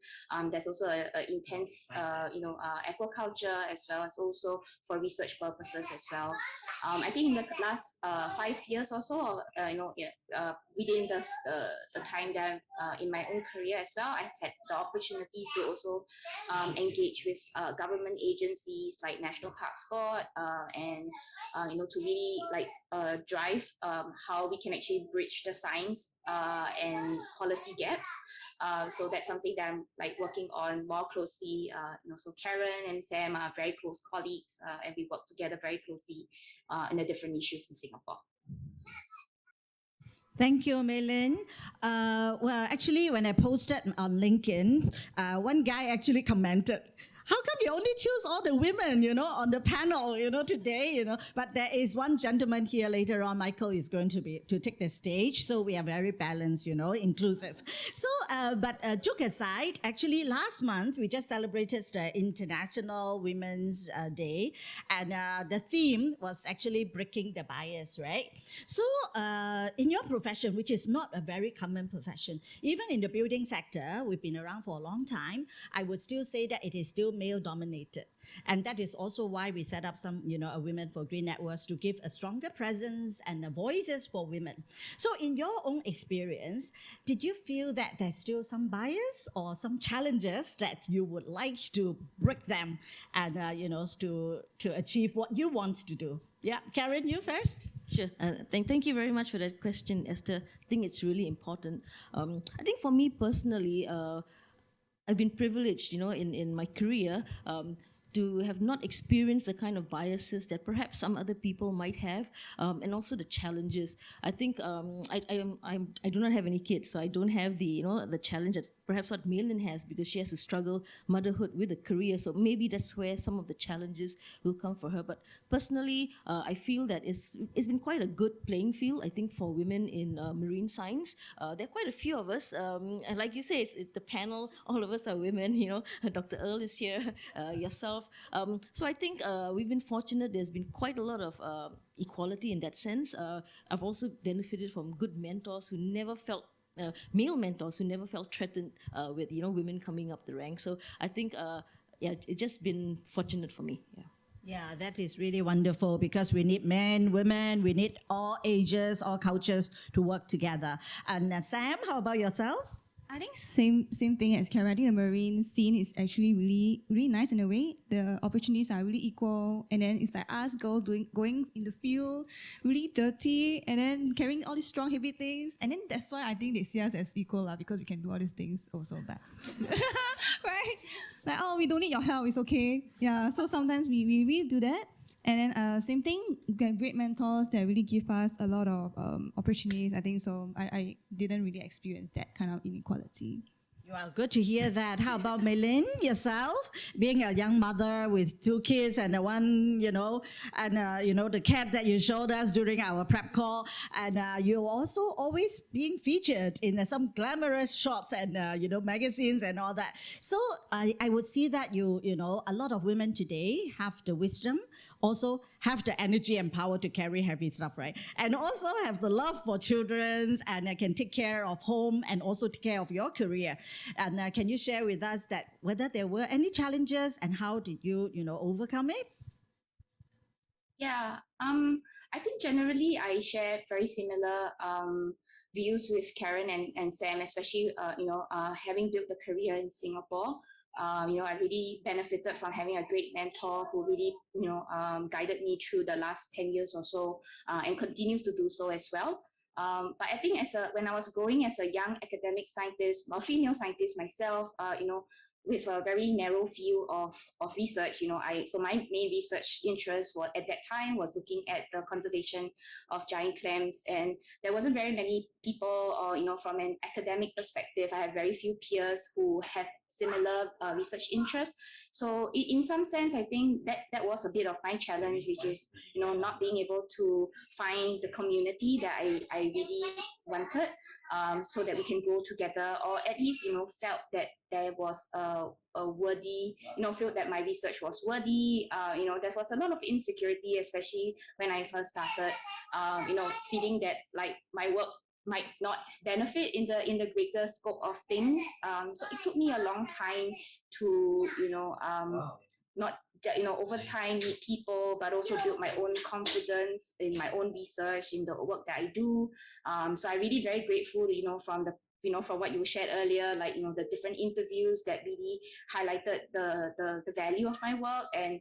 There's also a intense, aquaculture, as well as also for research purposes as well. I think in the last 5 years or so, within the time that in my own career as well, I've had the opportunities to also engage with government agencies like National Parks Board, and to really drive how we can actually bridge the science and policy gaps. So that's something that I'm working on more closely. So Karen and Sam are very close colleagues, and we work together very closely in the different issues in Singapore. Thank you, Meilin. Well, actually, when I posted on LinkedIn, one guy actually commented, how come you only choose all the women, on the panel, today, But there is one gentleman here later on, Michael, is going to take the stage. So we are very balanced, inclusive. So, but joke aside, actually last month, we just celebrated the International Women's Day. And the theme was actually breaking the bias, right? So in your profession, which is not a very common profession, even in the building sector, we've been around for a long time, I would still say that it is still male dominated. And that is also why we set up some, a Women for Green networks to give a stronger presence and voices for women. So in your own experience, did you feel that there's still some bias or some challenges that you would like to break them and, to achieve what you want to do? Yeah, Karen, you first. Sure. Thank you very much for that question, Esther. I think it's really important. I think for me personally, I've been privileged, in my career to have not experienced the kind of biases that perhaps some other people might have, and also the challenges. I think I do not have any kids, so I don't have the challenge that perhaps what Meilin has, because she has to struggle motherhood with a career. So maybe that's where some of the challenges will come for her. But personally, I feel that it's been quite a good playing field, I think, for women in marine science. There are quite a few of us, and like you say, it's the panel, all of us are women, Dr. Earl is here, yourself. So I think we've been fortunate. There's been quite a lot of equality in that sense. I've also benefited from good mentors who never felt male mentors who never felt threatened with women coming up the ranks. So I think it's just been fortunate for me. Yeah, that is really wonderful because we need men, women, we need all ages, all cultures to work together. And Sam, how about yourself? I think same thing as Karen. I think the marine scene is actually really, really nice in a way. The opportunities are really equal, and then it's like us girls going in the field, really dirty, and then carrying all these strong, heavy things. And then that's why I think they see us as equal, because we can do all these things also. But right? Like, we don't need your help, it's okay. Yeah. So sometimes we really do that. And then same thing, we get great mentors that really give us a lot of opportunities. I think so. I didn't really experience that kind of inequality. Well, good to hear that. How about Meilin, yourself? Being a young mother with 2 kids and the one, the cat that you showed us during our prep call. And you're also always being featured in some glamorous shots and, magazines and all that. So I would see that a lot of women today have the wisdom, also have the energy and power to carry heavy stuff, right? And also have the love for children and can take care of home and also take care of your career. And can you share with us that whether there were any challenges and how did you, overcome it? Yeah, I think generally I share very similar views with Karen and Sam, especially having built a career in Singapore. I really benefited from having a great mentor who really, guided me through the last 10 years or so, and continues to do so as well. But I think when I was growing as a young academic scientist, or female scientist myself, with a very narrow field of research, so my main research interest at that time was looking at the conservation of giant clams, and there wasn't very many people, or from an academic perspective, I have very few peers who have similar research interests. So in some sense, I think that was a bit of my challenge, which is, not being able to find the community that I really wanted, so that we can grow together, or at least, felt that there was a worthy, felt that my research was worthy. There was a lot of insecurity, especially when I first started, feeling that like my work might not benefit in the greater scope of things. So it took me a long time to, not over time meet people, but also build my own confidence in my own research, in the work that I do. So I'm really very grateful, from what you shared earlier, like, the different interviews that really highlighted the value of my work. And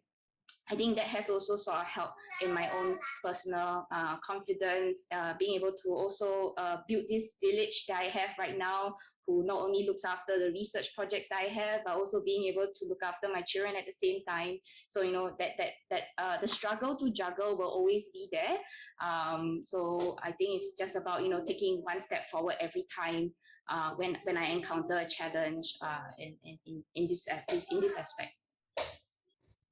I think that has also sort of helped in my own personal confidence, being able to also build this village that I have right now, who not only looks after the research projects that I have, but also being able to look after my children at the same time. So, that the struggle to juggle will always be there. So I think it's just about, taking one step forward every time when I encounter a challenge in this aspect.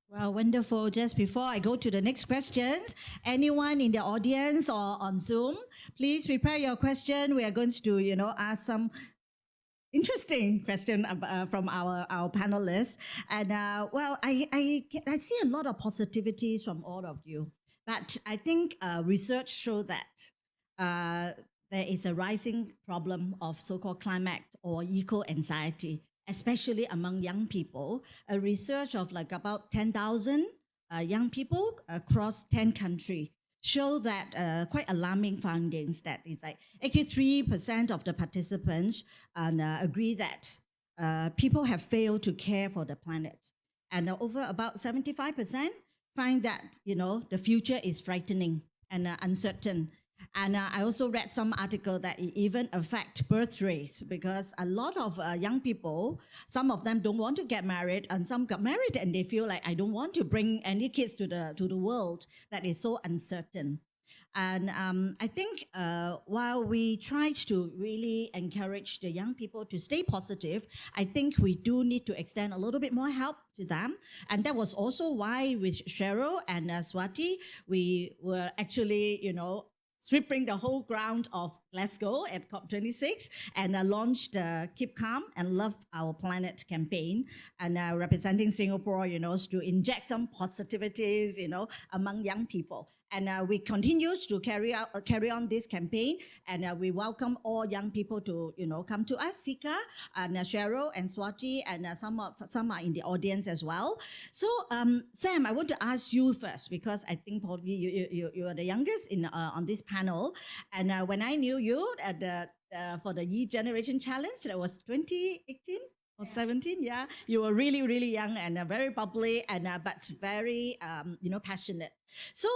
Well, wonderful. Just before I go to the next questions, anyone in the audience or on Zoom, please prepare your question. We are going to, ask some interesting question from our panelists. And I see a lot of positivities from all of you. But I think research shows that there is a rising problem of so-called climate or eco-anxiety, especially among young people. A research of like about 10,000 young people across 10 countries show that quite alarming findings, that it's like 83% of the participants agree that people have failed to care for the planet. And over about 75% find that, the future is frightening and uncertain. And I also read some article that it even affect birth rates, because a lot of young people, some of them don't want to get married, and some got married and they feel like, I don't want to bring any kids to the world that is so uncertain. And I think while we try to really encourage the young people to stay positive, I think we do need to extend a little bit more help to them. And that was also why with Cheryl and Swati, we were actually, sweeping the whole ground of Glasgow at COP26 and launched the Keep Calm and Love Our Planet campaign, and representing Singapore, to inject some positivities, among young people. And we continue to carry on this campaign, and we welcome all young people to, come to us, Sika and Cheryl and Swati, and some are in the audience as well. So, Sam, I want to ask you first, because I think probably you are the youngest on this panel. And when I knew you for the E-Generation Challenge, that was 2018 or 17, yeah, you were really, really young and very bubbly, and but very, passionate. So,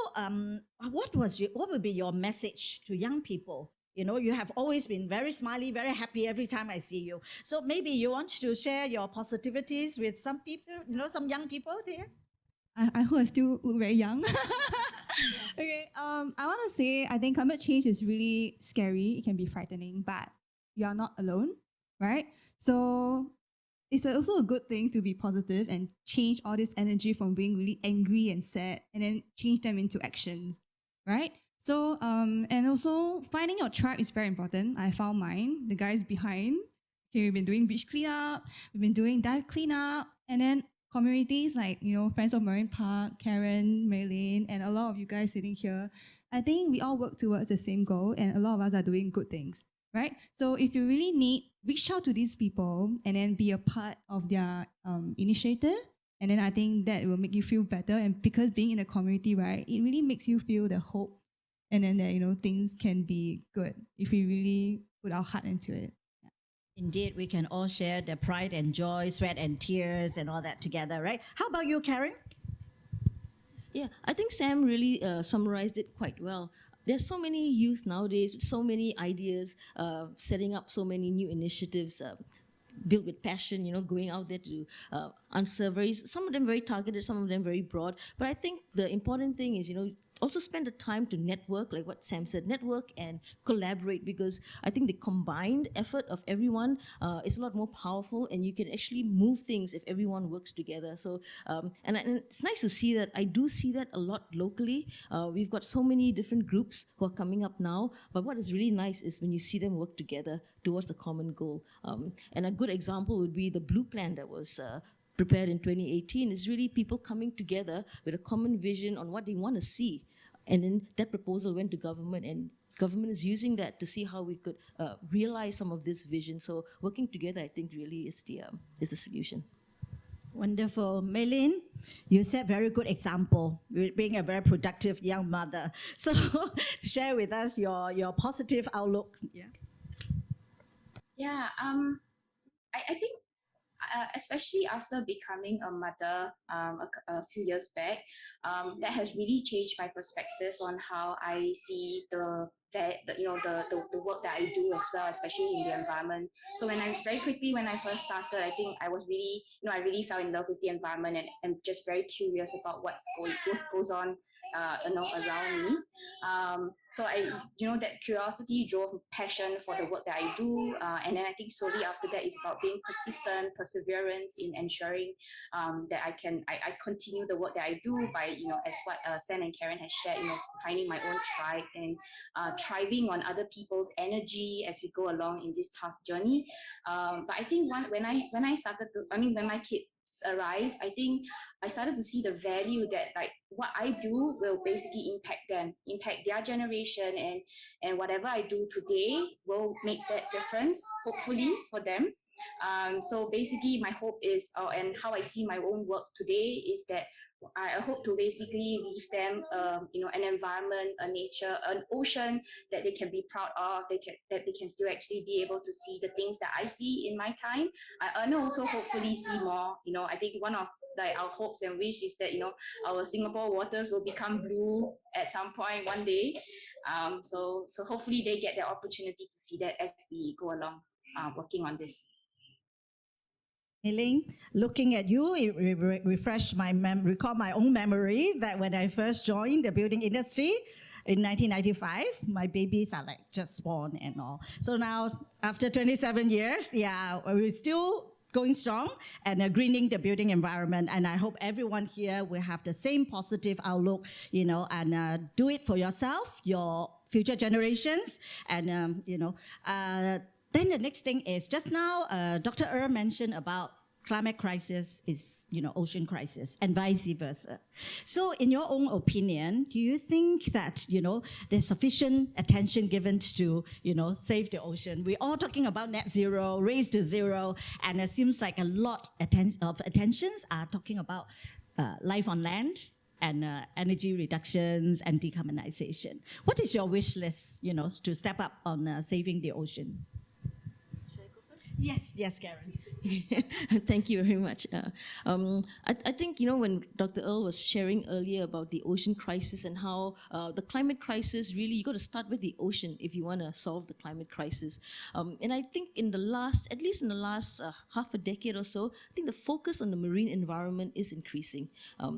what would be your message to young people? You have always been very smiley, very happy every time I see you. So maybe you want to share your positivities with some people, some young people here. I hope I still look very young. Okay, I want to say, I think climate change is really scary. It can be frightening, but you are not alone, right? So it's also a good thing to be positive and change all this energy from being really angry and sad, and then change them into actions, right? So, and also finding your tribe is very important. I found mine, the guys behind. Okay, we've been doing beach cleanup, we've been doing dive cleanup, and then communities like, Friends of Marine Park, Karen, Maylene, and a lot of you guys sitting here. I think we all work towards the same goal, and a lot of us are doing good things, right? So if you really need, reach out to these people and then be a part of their initiative. And then I think that will make you feel better. And because being in a community, right, it really makes you feel the hope, and then that, things can be good if we really put our heart into it. Indeed, we can all share the pride and joy, sweat and tears and all that together, right? How about you, Karen? Yeah, I think Sam really summarized it quite well. There's so many youth nowadays with so many ideas, setting up so many new initiatives, built with passion, going out there to answer some of them very targeted, some of them very broad. But I think the important thing is, also spend the time to network, like what Sam said, network and collaborate, because I think the combined effort of everyone is a lot more powerful, and you can actually move things if everyone works together. So, and it's nice to see that. I do see that a lot locally. We've got so many different groups who are coming up now, but what is really nice is when you see them work together towards the common goal. And a good example would be the Blue Plan that was prepared in 2018. Is really people coming together with a common vision on what they want to see. And then that proposal went to government, and government is using that to see how we could realize some of this vision. So working together, I think, really is the solution. Wonderful. Maylin, you set very good example with being a very productive young mother. So share with us your positive outlook. Yeah, I think especially after becoming a mother a few years back, that has really changed my perspective on how I see the work that I do as well, especially in the environment. So when I first started, I think I was really, I really fell in love with the environment, and just very curious about what goes on around me. So that curiosity drove passion for the work that I do, and then I think slowly after that is about being persistent, perseverance in ensuring that I continue the work that I do by, as what Sam and Karen has shared, finding my own tribe and thriving on other people's energy as we go along in this tough journey. But I think when my kids arrived, I think I started to see the value that, like, what I do will basically impact them, impact their generation, and whatever I do today will make that difference, hopefully, for them. So basically my hope is, and how I see my own work today is that I hope to basically leave them, an environment, a nature, an ocean that they can be proud of. That they can still actually be able to see the things that I see in my time. And also hopefully see more. I think one of our hopes and wish is that our Singapore waters will become blue at some point one day. So hopefully they get the opportunity to see that as we go along working on this. Ling, looking at you, it refreshed recall my own memory that when I first joined the building industry in 1995, my babies are like just born and all. So now, after 27 years, we're still going strong and greening the building environment. And I hope everyone here will have the same positive outlook, and do it for yourself, your future generations, and then the next thing is, just now, Dr. mentioned about climate crisis is, ocean crisis, and vice versa. So in your own opinion, do you think that, there's sufficient attention given to, save the ocean? We're all talking about net zero, race to zero, and it seems like a lot of attentions are talking about life on land and energy reductions and decarbonization. What is your wish list, to step up on saving the ocean? Yes, Karen. Thank you very much. I think, when Dr. Earl was sharing earlier about the ocean crisis and how the climate crisis, really, you got to start with the ocean if you want to solve the climate crisis. And I think at least in the last half a decade or so, I think the focus on the marine environment is increasing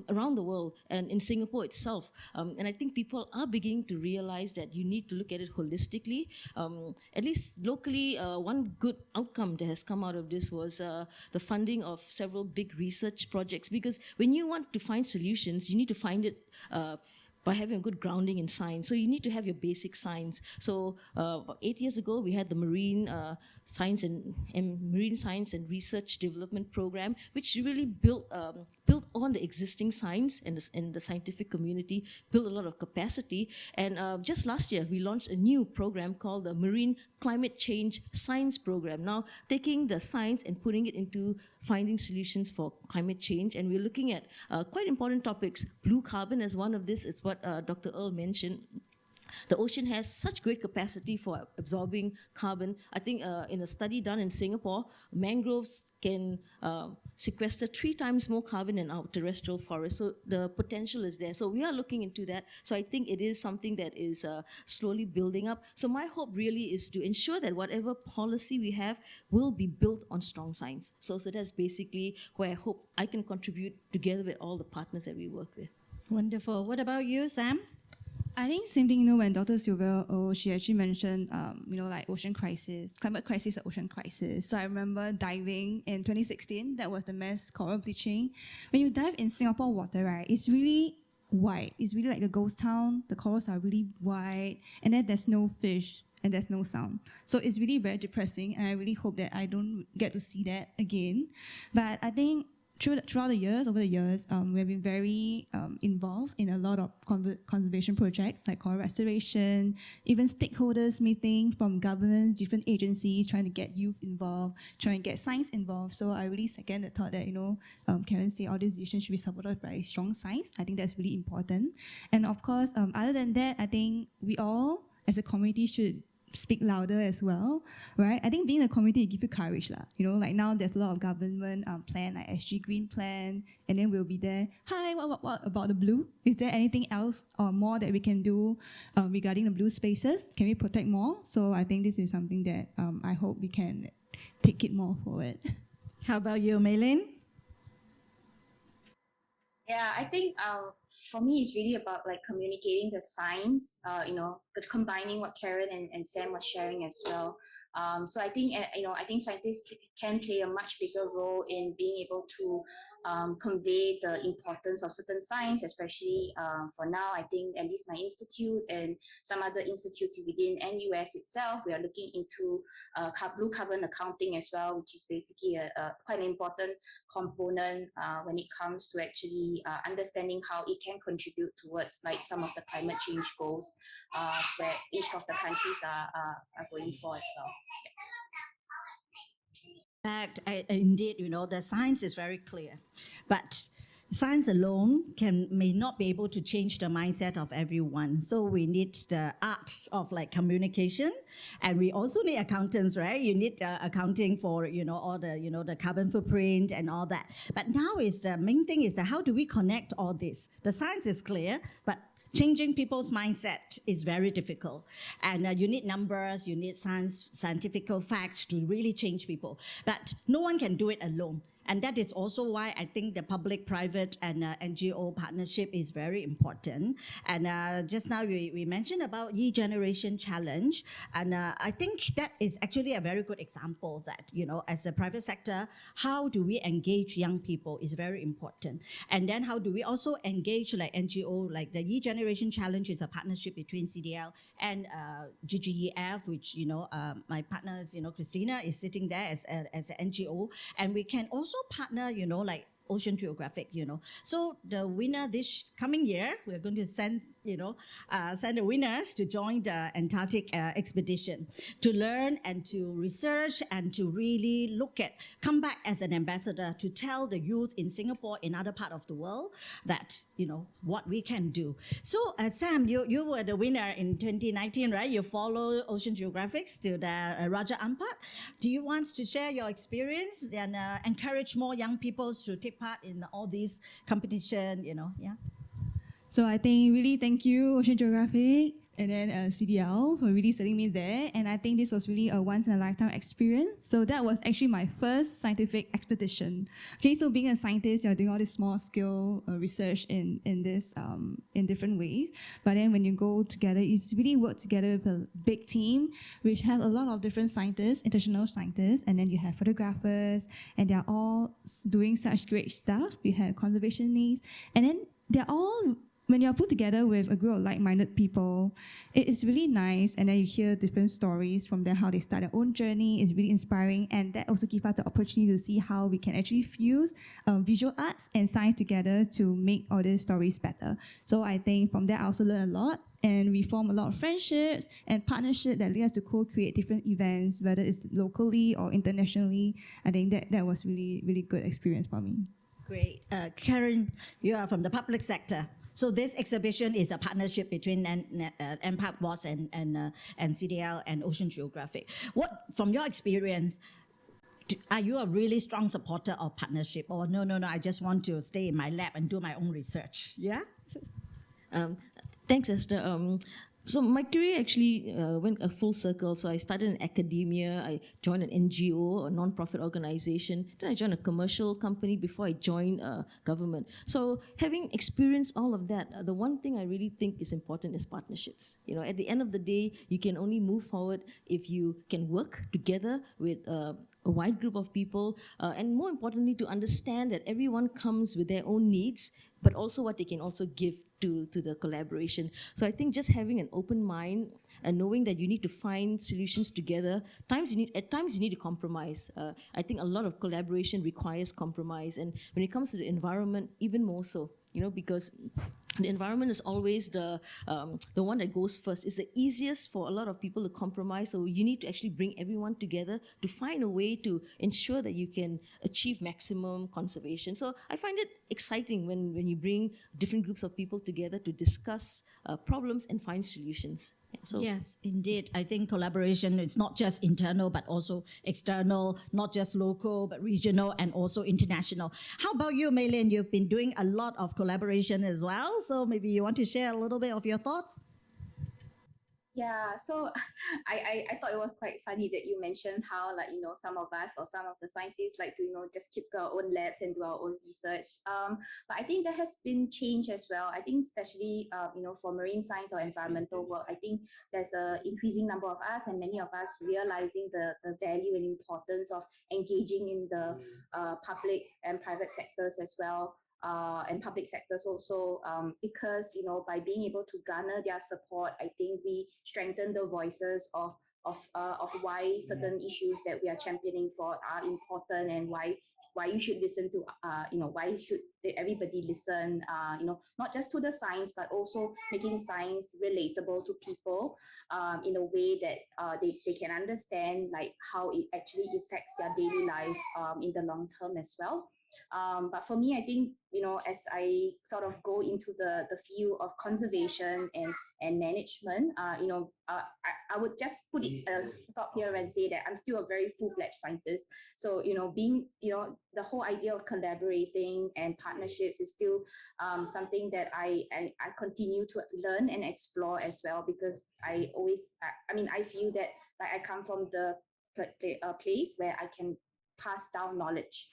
around the world and in Singapore itself. And I think people are beginning to realize that you need to look at it holistically. At least locally, one good outcome that has come out of this was the funding of several big research projects, because when you want to find solutions, you need to find it by having a good grounding in science. So you need to have your basic science. So about 8 years ago, we had the Marine Science and Marine Science and Research Development Program, which really built on the existing science and the scientific community, built a lot of capacity. And just last year, we launched a new program called the Marine Climate Change Science Program. Now, taking the science and putting it into finding solutions for climate change. And we're looking at quite important topics. Blue carbon as one of this is what Dr. Earl mentioned. The ocean has such great capacity for absorbing carbon. I think in a study done in Singapore, mangroves can sequester 3 times more carbon than our terrestrial forests. So the potential is there. So we are looking into that. So I think it is something that is slowly building up. So my hope really is to ensure that whatever policy we have will be built on strong science. So that's basically where I hope I can contribute together with all the partners that we work with. Wonderful. What about you, Sam? I think same thing, when Dr. Sylvia, she actually mentioned, like ocean crisis, climate crisis, or ocean crisis. So I remember diving in 2016, that was the mass coral bleaching. When you dive in Singapore water, right, it's really white. It's really like a ghost town. The corals are really white, and then there's no fish and there's no sound. So it's really very depressing, and I really hope that I don't get to see that again. But I think over the years, we've been very involved in a lot of conservation projects like coral restoration, even stakeholders meeting from governments, different agencies, trying to get youth involved, trying to get science involved. So I really second the thought that, Karen said all these decisions should be supported by strong science. I think that's really important. And of course, other than that, I think we all as a community should speak louder as well, right? I think being in a community give you courage, lah. Like now there's a lot of government plan like SG Green Plan, and then we'll be there. Hi, what about the blue? Is there anything else or more that we can do regarding the blue spaces? Can we protect more? So I think this is something that I hope we can take it more forward. How about you, Maylin? Yeah, I think for me it's really about like communicating the science, combining what Karen and Sam was sharing as well. So I think I think scientists can play a much bigger role in being able to convey the importance of certain science, especially for now. I think at least my institute and some other institutes within NUS itself, we are looking into blue carbon accounting as well, which is basically a quite an important component when it comes to actually understanding how it can contribute towards like some of the climate change goals where each of the countries are going for as well. In fact, indeed, the science is very clear, but science alone may not be able to change the mindset of everyone. So we need the art of like communication, and we also need accountants, right? You need accounting for all the the carbon footprint and all that. But now is the main thing is that how do we connect all this? The science is clear, but changing people's mindset is very difficult. And you need numbers, you need scientific facts to really change people. But no one can do it alone. And that is also why I think the public-private and NGO partnership is very important. And just now we mentioned about E-Generation Challenge. And I think that is actually a very good example that, as a private sector, how do we engage young people is very important. And then how do we also engage like NGO, like the E-Generation Challenge is a partnership between CDL and GGEF, which, my partner, Christina is sitting there as an NGO. And we can also partner, like Ocean Geographic, So the winner this coming year, we're going to send the winners to join the Antarctic expedition to learn and to research and to really come back as an ambassador to tell the youth in Singapore, in other part of the world, that, what we can do. So Sam, you were the winner in 2019, right? You follow Ocean Geographics to the Raja Ampat. Do you want to share your experience and encourage more young people to take part in all these competition, yeah? So I think really thank you, Ocean Geographic, and then CDL for really setting me there. And I think this was really a once-in-a-lifetime experience. So that was actually my first scientific expedition. Okay, so being a scientist, you're doing all this small-scale research in different ways. But then when you go together, you really work together with a big team, which has a lot of different scientists, international scientists, and then you have photographers, and they're all doing such great stuff. We have conservationists, and then they're all, when you're put together with a group of like-minded people, it is really nice, and then you hear different stories from them, how they start their own journey. It's really inspiring, and that also gives us the opportunity to see how we can actually fuse visual arts and science together to make all these stories better. So I think from that I also learned a lot, and we form a lot of friendships and partnerships that lead us to co-create different events, whether it's locally or internationally. I think that was really, really good experience for me. Great. Karen, you are from the public sector. So this exhibition is a partnership between MPAC Boss and CDL and Ocean Geographic. What, from your experience, are you a really strong supporter of partnership? Or no, I just want to stay in my lab and do my own research? Yeah? Thanks, Esther. So my career actually went a full circle. So I started in academia, I joined an NGO, a non-profit organization, then I joined a commercial company before I joined government. So having experienced all of that, the one thing I really think is important is partnerships. You know, at the end of the day, you can only move forward if you can work together with a wide group of people, and more importantly, to understand that everyone comes with their own needs, but also what they can also give to the collaboration. So I think just having an open mind and knowing that you need to find solutions together, at times you need to compromise. I think a lot of collaboration requires compromise, and when it comes to the environment, even more so. You know, because the environment is always the one that goes first. It's the easiest for a lot of people to compromise. So you need to actually bring everyone together to find a way to ensure that you can achieve maximum conservation. So I find it exciting when you bring different groups of people together to discuss problems and find solutions. Yeah, so yes, indeed. I think collaboration is not just internal, but also external, not just local, but regional and also international. How about you, Mei-Lin? You've been doing a lot of collaboration as well. So maybe you want to share a little bit of your thoughts? Yeah, so I thought it was quite funny that you mentioned how, like, some of us or some of the scientists like to, just keep to our own labs and do our own research. But I think there has been change as well. I think especially, for marine science or environmental work, I think there's a increasing number of us and many of us realizing the value and importance of engaging in the public and private sectors as well. And public sectors also, because by being able to garner their support, I think we strengthen the voices of why certain issues that we are championing for are important, and why you should listen to why should everybody listen, not just to the science but also making science relatable to people, in a way that they can understand, like how it actually affects their daily life, in the long term as well. But for me, I think, as I sort of go into the field of conservation and management, I would just put it stop here and say that I'm still a very full-fledged scientist. So, being, the whole idea of collaborating and partnerships is still something that I continue to learn and explore as well, because I feel that, like, I come from the place where I can pass down knowledge,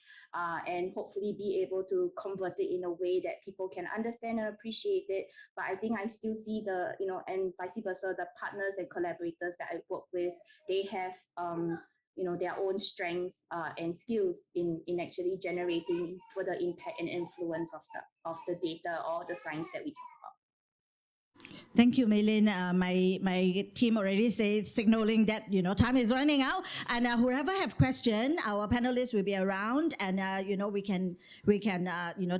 and hopefully be able to convert it in a way that people can understand and appreciate it. But I think I still see and vice versa, the partners and collaborators that I work with, they have their own strengths and skills in actually generating further impact and influence of the data or the science that we talk about. Thank you, Mei-Lin. My team already says, signaling that time is running out, and whoever have question, our panelists will be around, and we can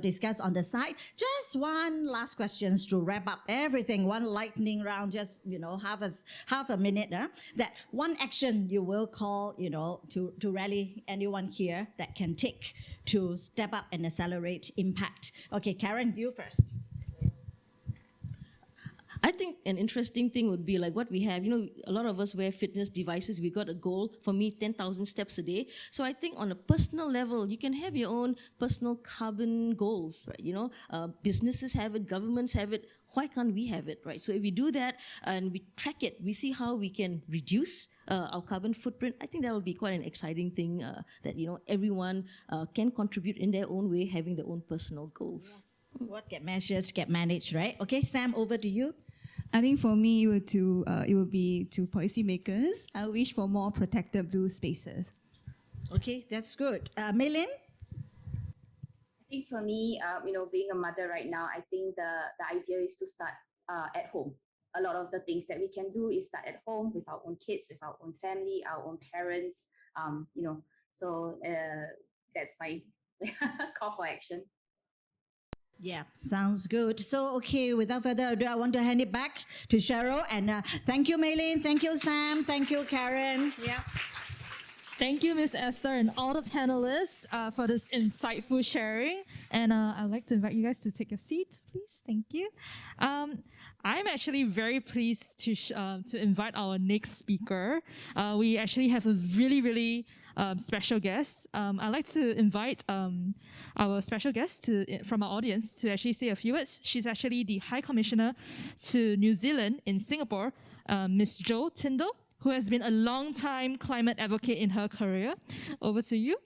discuss on the side. Just one last question to wrap up everything. One lightning round, just half a minute. That one action you will call to rally anyone here that can take to step up and accelerate impact. Okay, Karen, you first. I think an interesting thing would be like what we have. A lot of us wear fitness devices. We got a goal. For me, 10,000 steps a day. So I think on a personal level, you can have your own personal carbon goals, right? Businesses have it, governments have it. Why can't we have it, right? So if we do that and we track it, we see how we can reduce our carbon footprint. I think that will be quite an exciting thing, that everyone can contribute in their own way, having their own personal goals. Yes. What get measured, get managed, right? Okay, Sam, over to you. I think for me, it would be to policymakers. I wish for more protected blue spaces. Okay, that's good. Mei-Lin? I think for me, being a mother right now, I think the idea is to start at home. A lot of the things that we can do is start at home with our own kids, with our own family, our own parents. So that's my call for action. Yeah, sounds good. So, okay, without further ado, I want to hand it back to Cheryl. And thank you, Mei-Lin. Thank you, Sam. Thank you, Karen. Yeah. Thank you, Ms. Esther, and all the panelists for this insightful sharing. And I'd like to invite you guys to take a seat, please. Thank you. I'm actually very pleased to invite our next speaker. We actually have a really, really special guest, I'd like to invite our special guest from our audience to actually say a few words. She's actually the High Commissioner to New Zealand in Singapore, Miss Jo Tyndall, who has been a long-time climate advocate in her career. Over to you.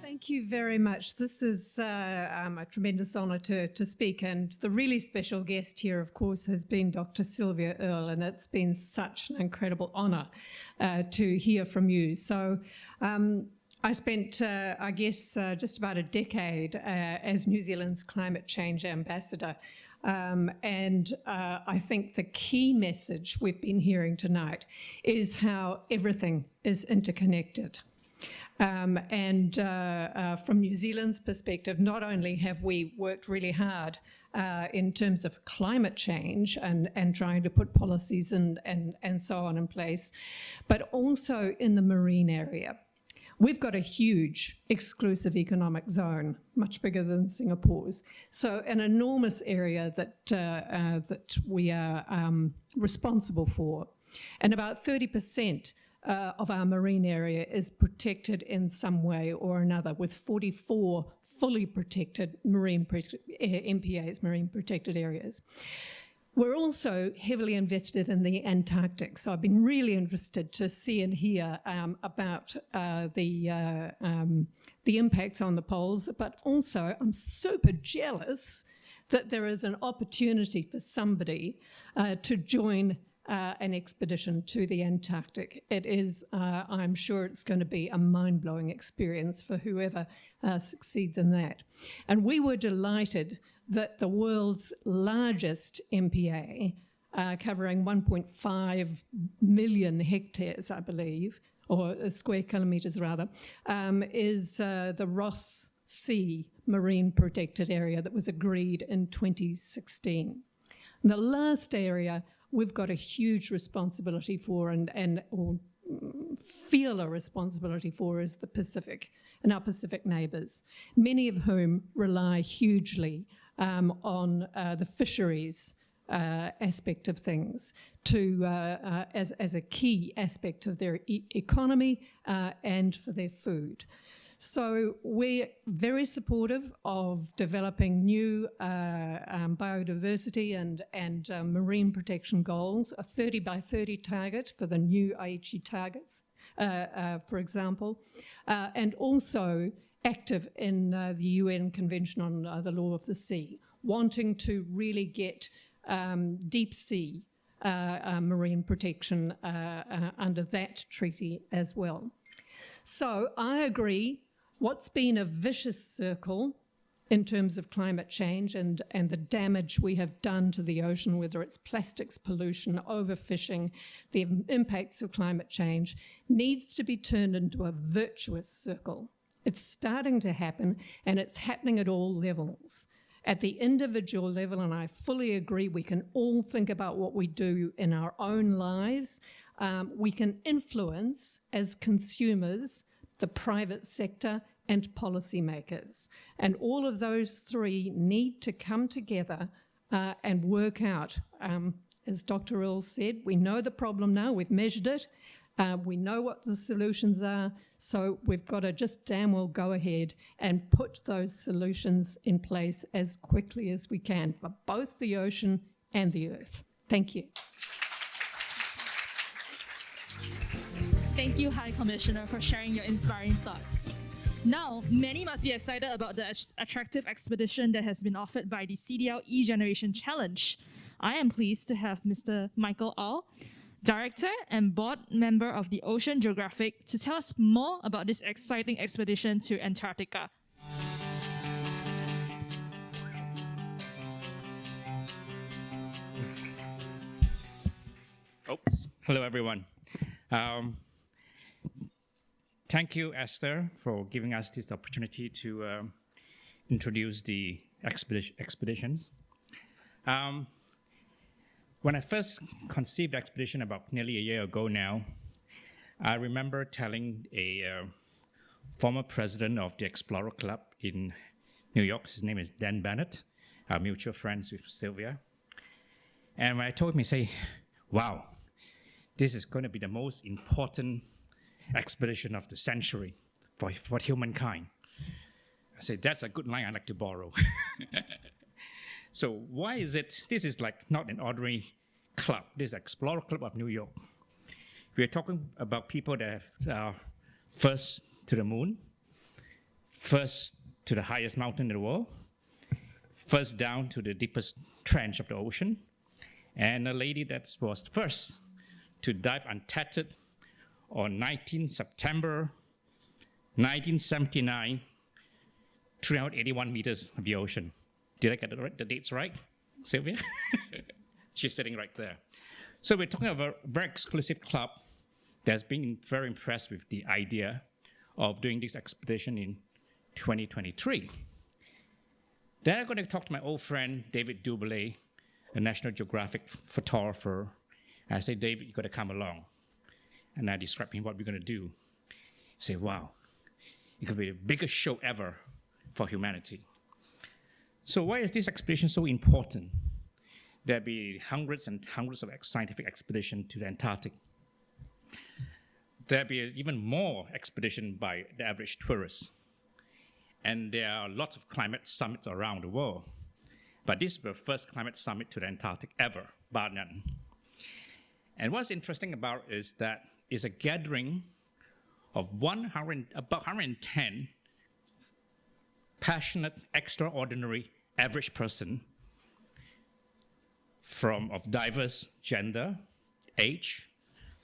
Thank you very much. This is a tremendous honour to speak, and the really special guest here, of course, has been Dr. Sylvia Earle, and it's been such an incredible honour to hear from you. So I spent, I guess, just about a decade as New Zealand's climate change ambassador. And I think the key message we've been hearing tonight is how everything is interconnected. From New Zealand's perspective, not only have we worked really hard in terms of climate change and trying to put policies and so on in place, but also in the marine area. We've got a huge exclusive economic zone, much bigger than Singapore's. So an enormous area that we are responsible for. And about 30% of our marine area is protected in some way or another, with 44 fully protected MPAs, marine protected areas. We're also heavily invested in the Antarctic, so I've been really interested to see and hear about the impacts on the poles, but also I'm super jealous that there is an opportunity for somebody to join an expedition to the Antarctic. It is, I'm sure it's going to be a mind-blowing experience for whoever succeeds in that. And we were delighted that the world's largest MPA, covering 1.5 million hectares, I believe, or square kilometres rather, is the Ross Sea Marine Protected Area that was agreed in 2016. The last area we've got a huge responsibility for or feel a responsibility for is the Pacific and our Pacific neighbours, many of whom rely hugely on the fisheries aspect of things as a key aspect of their economy and for their food. So we're very supportive of developing new biodiversity and marine protection goals, a 30 by 30 target for the new Aichi targets, for example, and also active in the UN Convention on the Law of the Sea, wanting to really get deep sea marine protection under that treaty as well. So I agree, what's been a vicious circle in terms of climate change and the damage we have done to the ocean, whether it's plastics pollution, overfishing, the impacts of climate change, needs to be turned into a virtuous circle. It's starting to happen, and it's happening at all levels. At the individual level, and I fully agree, we can all think about what we do in our own lives. We can influence, as consumers, the private sector and policymakers. And all of those three need to come together and work out. As Dr. Earle said, we know the problem now, we've measured it, we know what the solutions are, so we've got to just damn well go ahead and put those solutions in place as quickly as we can for both the ocean and the earth. Thank you. Thank you, High Commissioner, for sharing your inspiring thoughts. Now, many must be excited about the attractive expedition that has been offered by the CDL E-Generation Challenge. I am pleased to have Mr. Michael Au, Director and Board Member of the Ocean Geographic, to tell us more about this exciting expedition to Antarctica. Oops. Hello, everyone. Thank you, Esther, for giving us this opportunity to introduce the expeditions. When I first conceived the expedition about nearly a year ago now, I remember telling a former president of the Explorer Club in New York, his name is Dan Bennett, our mutual friends with Sylvia. And when I told him, he said, wow, this is going to be the most important expedition of the century for humankind. I said, that's a good line I'd like to borrow. So why is it, this is like not an ordinary club, this is Explorer Club of New York. We're talking about people that are first to the moon, first to the highest mountain in the world, first down to the deepest trench of the ocean, and a lady that was first to dive untethered on 19 September 1979, 381 meters of the ocean. Did I get the dates right, Sylvia? She's sitting right there. So we're talking about a very exclusive club that's been very impressed with the idea of doing this expedition in 2023. Then I'm going to talk to my old friend, David Duboulet, a National Geographic photographer. I say, David, you've got to come along. And I describe him what we're going to do. He say, wow, it could be the biggest show ever for humanity. So why is this expedition so important? There'll be hundreds and hundreds of scientific expeditions to the Antarctic. There'll be even more expedition by the average tourist. And there are lots of climate summits around the world. But this is the first climate summit to the Antarctic ever, bar none. And what's interesting about it is that it's a gathering of about 110 passionate, extraordinary, average person of diverse gender, age,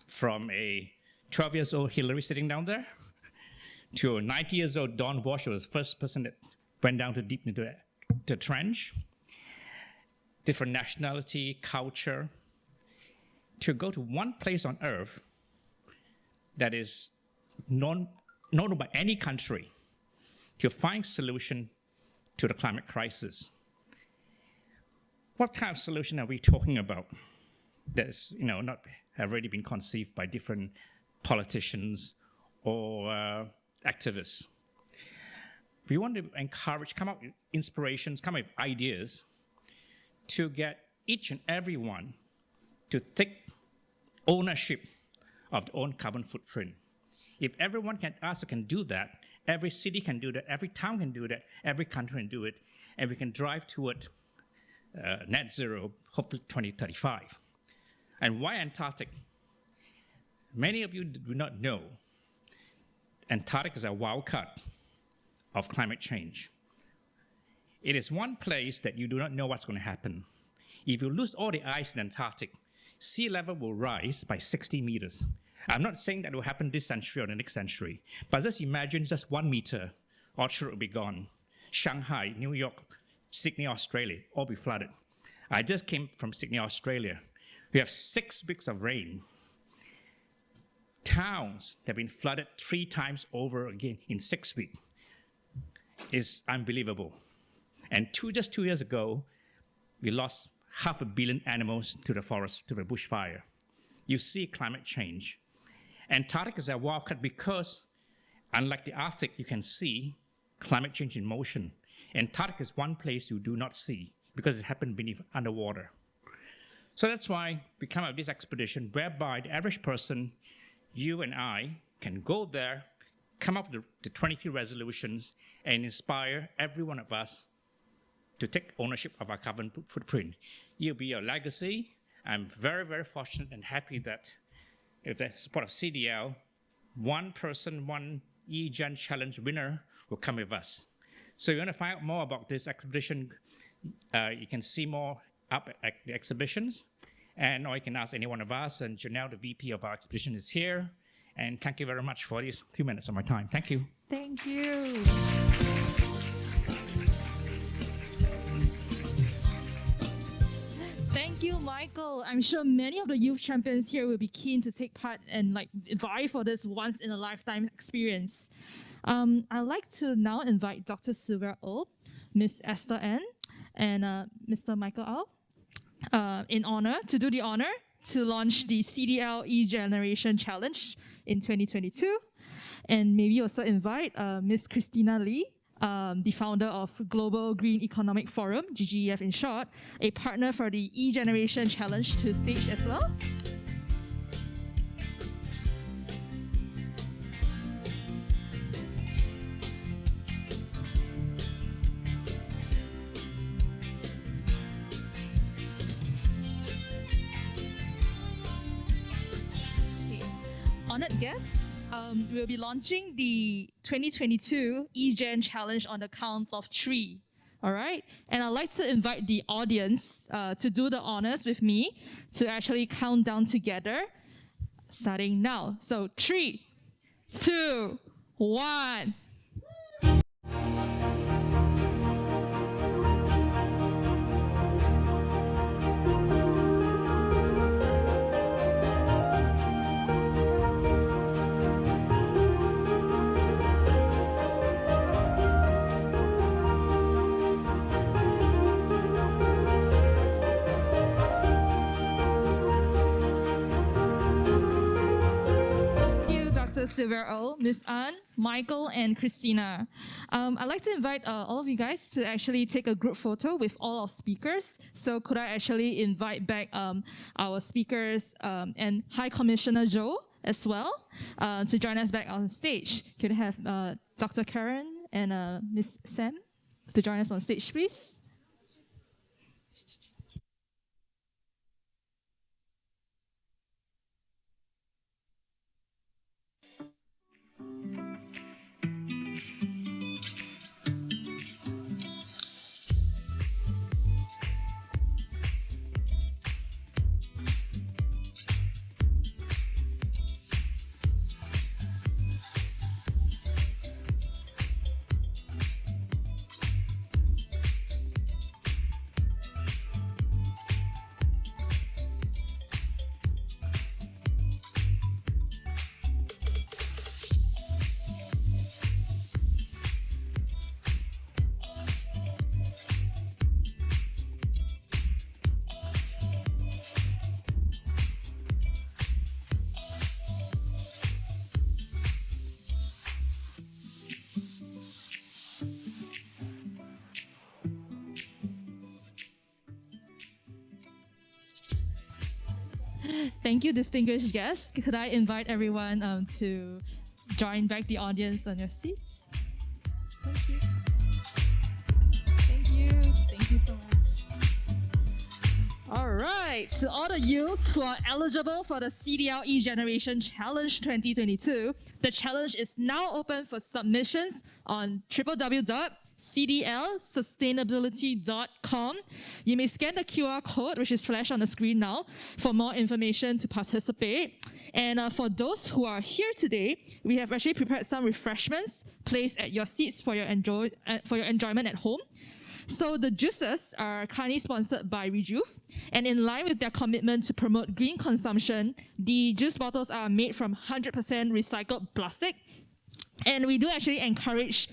from a 12 years old Hillary sitting down there to a 90 years old Don Walsh, who was the first person that went down to deep into the trench, different nationality, culture, to go to one place on Earth that is known by any country to find solution to the climate crisis. What kind of solution are we talking about that's not have already been conceived by different politicians or activists? We want to encourage, come up with inspirations, come up with ideas to get each and every one to take ownership of their own carbon footprint. If everyone can do that, every city can do that, every town can do that, every country can do it, and we can drive toward net zero, hopefully 2035. And why Antarctic? Many of you do not know Antarctic is a wild card of climate change. It is one place that you do not know what's going to happen. If you lose all the ice in Antarctic, sea level will rise by 60 meters. I'm not saying that will happen this century or the next century, but just imagine just 1 meter, Orchard will be gone. Shanghai, New York, Sydney, Australia, all be flooded. I just came from Sydney, Australia. We have 6 weeks of rain. Towns that have been flooded 3 times over again in 6 weeks. It's unbelievable. And just 2 years ago, we lost 500 million animals to the forest, to the bushfire. You see climate change. Antarctic is a wildcard because, unlike the Arctic, you can see climate change in motion. Antarctic is one place you do not see because it happened beneath underwater. So that's why we come up with this expedition whereby the average person, you and I, can go there, come up with the 23 resolutions, and inspire every one of us to take ownership of our carbon footprint. It'll be a legacy. I'm very, very fortunate and happy that with the support of CDL, one person, one E-Gen Challenge winner will come with us. So you want to find out more about this expedition, you can see more up at the exhibitions, or you can ask any one of us, and Janelle, the VP of our expedition, is here. And thank you very much for these 2 minutes of my time. Thank you. Thank you. Thank you, Michael. I'm sure many of the youth champions here will be keen to take part and vie for this once-in-a-lifetime experience. I'd like to now invite Dr. Sylvia Oh, Miss Esther N, and Mr. Michael Au to do the honor to launch the CDL E-Generation Challenge in 2022. And maybe also invite Miss Christina Lee the founder of Global Green Economic Forum, GGEF in short, a partner for the E-Generation Challenge, to stage as well. Honored guests, we'll be launching the 2022 E-Gen Challenge on the count of 3. All right? And I'd like to invite the audience to do the honors with me to actually count down together, starting now. So 3, 2, 1. Sylvia Earl, Miss Ann, Michael, and Christina. I'd like to invite all of you guys to actually take a group photo with all our speakers. So could I actually invite back our speakers and High Commissioner Joe as well to join us back on stage. Could I have Dr. Karen and Miss Sam to join us on stage, please? Thank you, distinguished guests. Could I invite everyone to join back the audience on your seats? Thank you. Thank you. Thank you so much. All right. To all the youths who are eligible for the CDL E-Generation Challenge 2022, the challenge is now open for submissions on www.cdlsustainability.com. You may scan the QR code, which is flashed on the screen now, for more information to participate. And for those who are here today, we have actually prepared some refreshments placed at your seats for your enjoyment at home. So the juices are kindly sponsored by Rejuve, and in line with their commitment to promote green consumption, the juice bottles are made from 100% recycled plastic. And we do actually encourage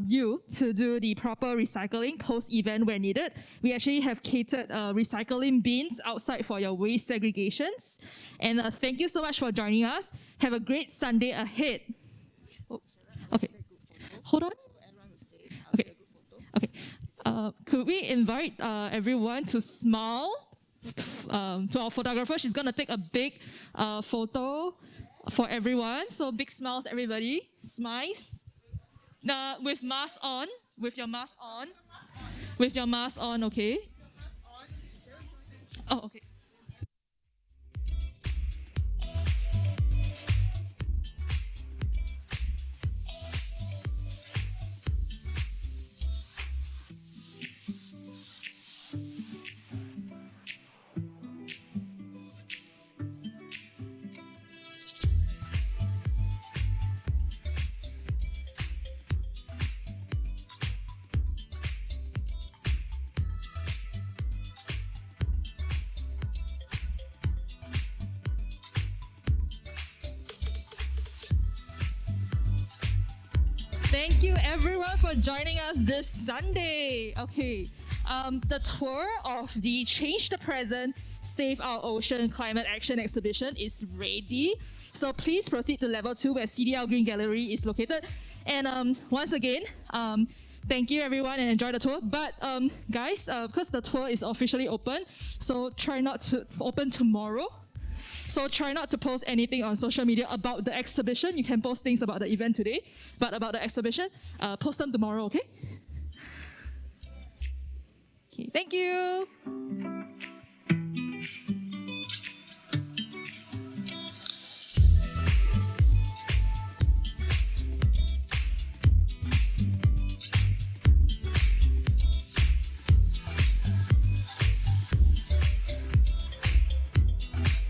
you to do the proper recycling post-event where needed. We actually have catered recycling bins outside for your waste segregations. And thank you so much for joining us. Have a great Sunday ahead. Oh, okay, hold on. Okay, okay. Could we invite everyone to smile to our photographer? She's going to take a big photo for everyone. So big smiles, everybody. Smiles. With mask on. With your mask on. With your mask on, okay? Oh, okay. Thank you everyone for joining us this Sunday. Okay, the tour of the Change the Present, Save Our Ocean Climate Action exhibition is ready. So please proceed to level 2 where CDL Green Gallery is located. And once again, Thank you, everyone, and enjoy the tour. But guys, because the tour is officially open, so try not to open tomorrow. So try not to post anything on social media about the exhibition. You can post things about the event today, but about the exhibition, post them tomorrow, okay? Okay, thank you.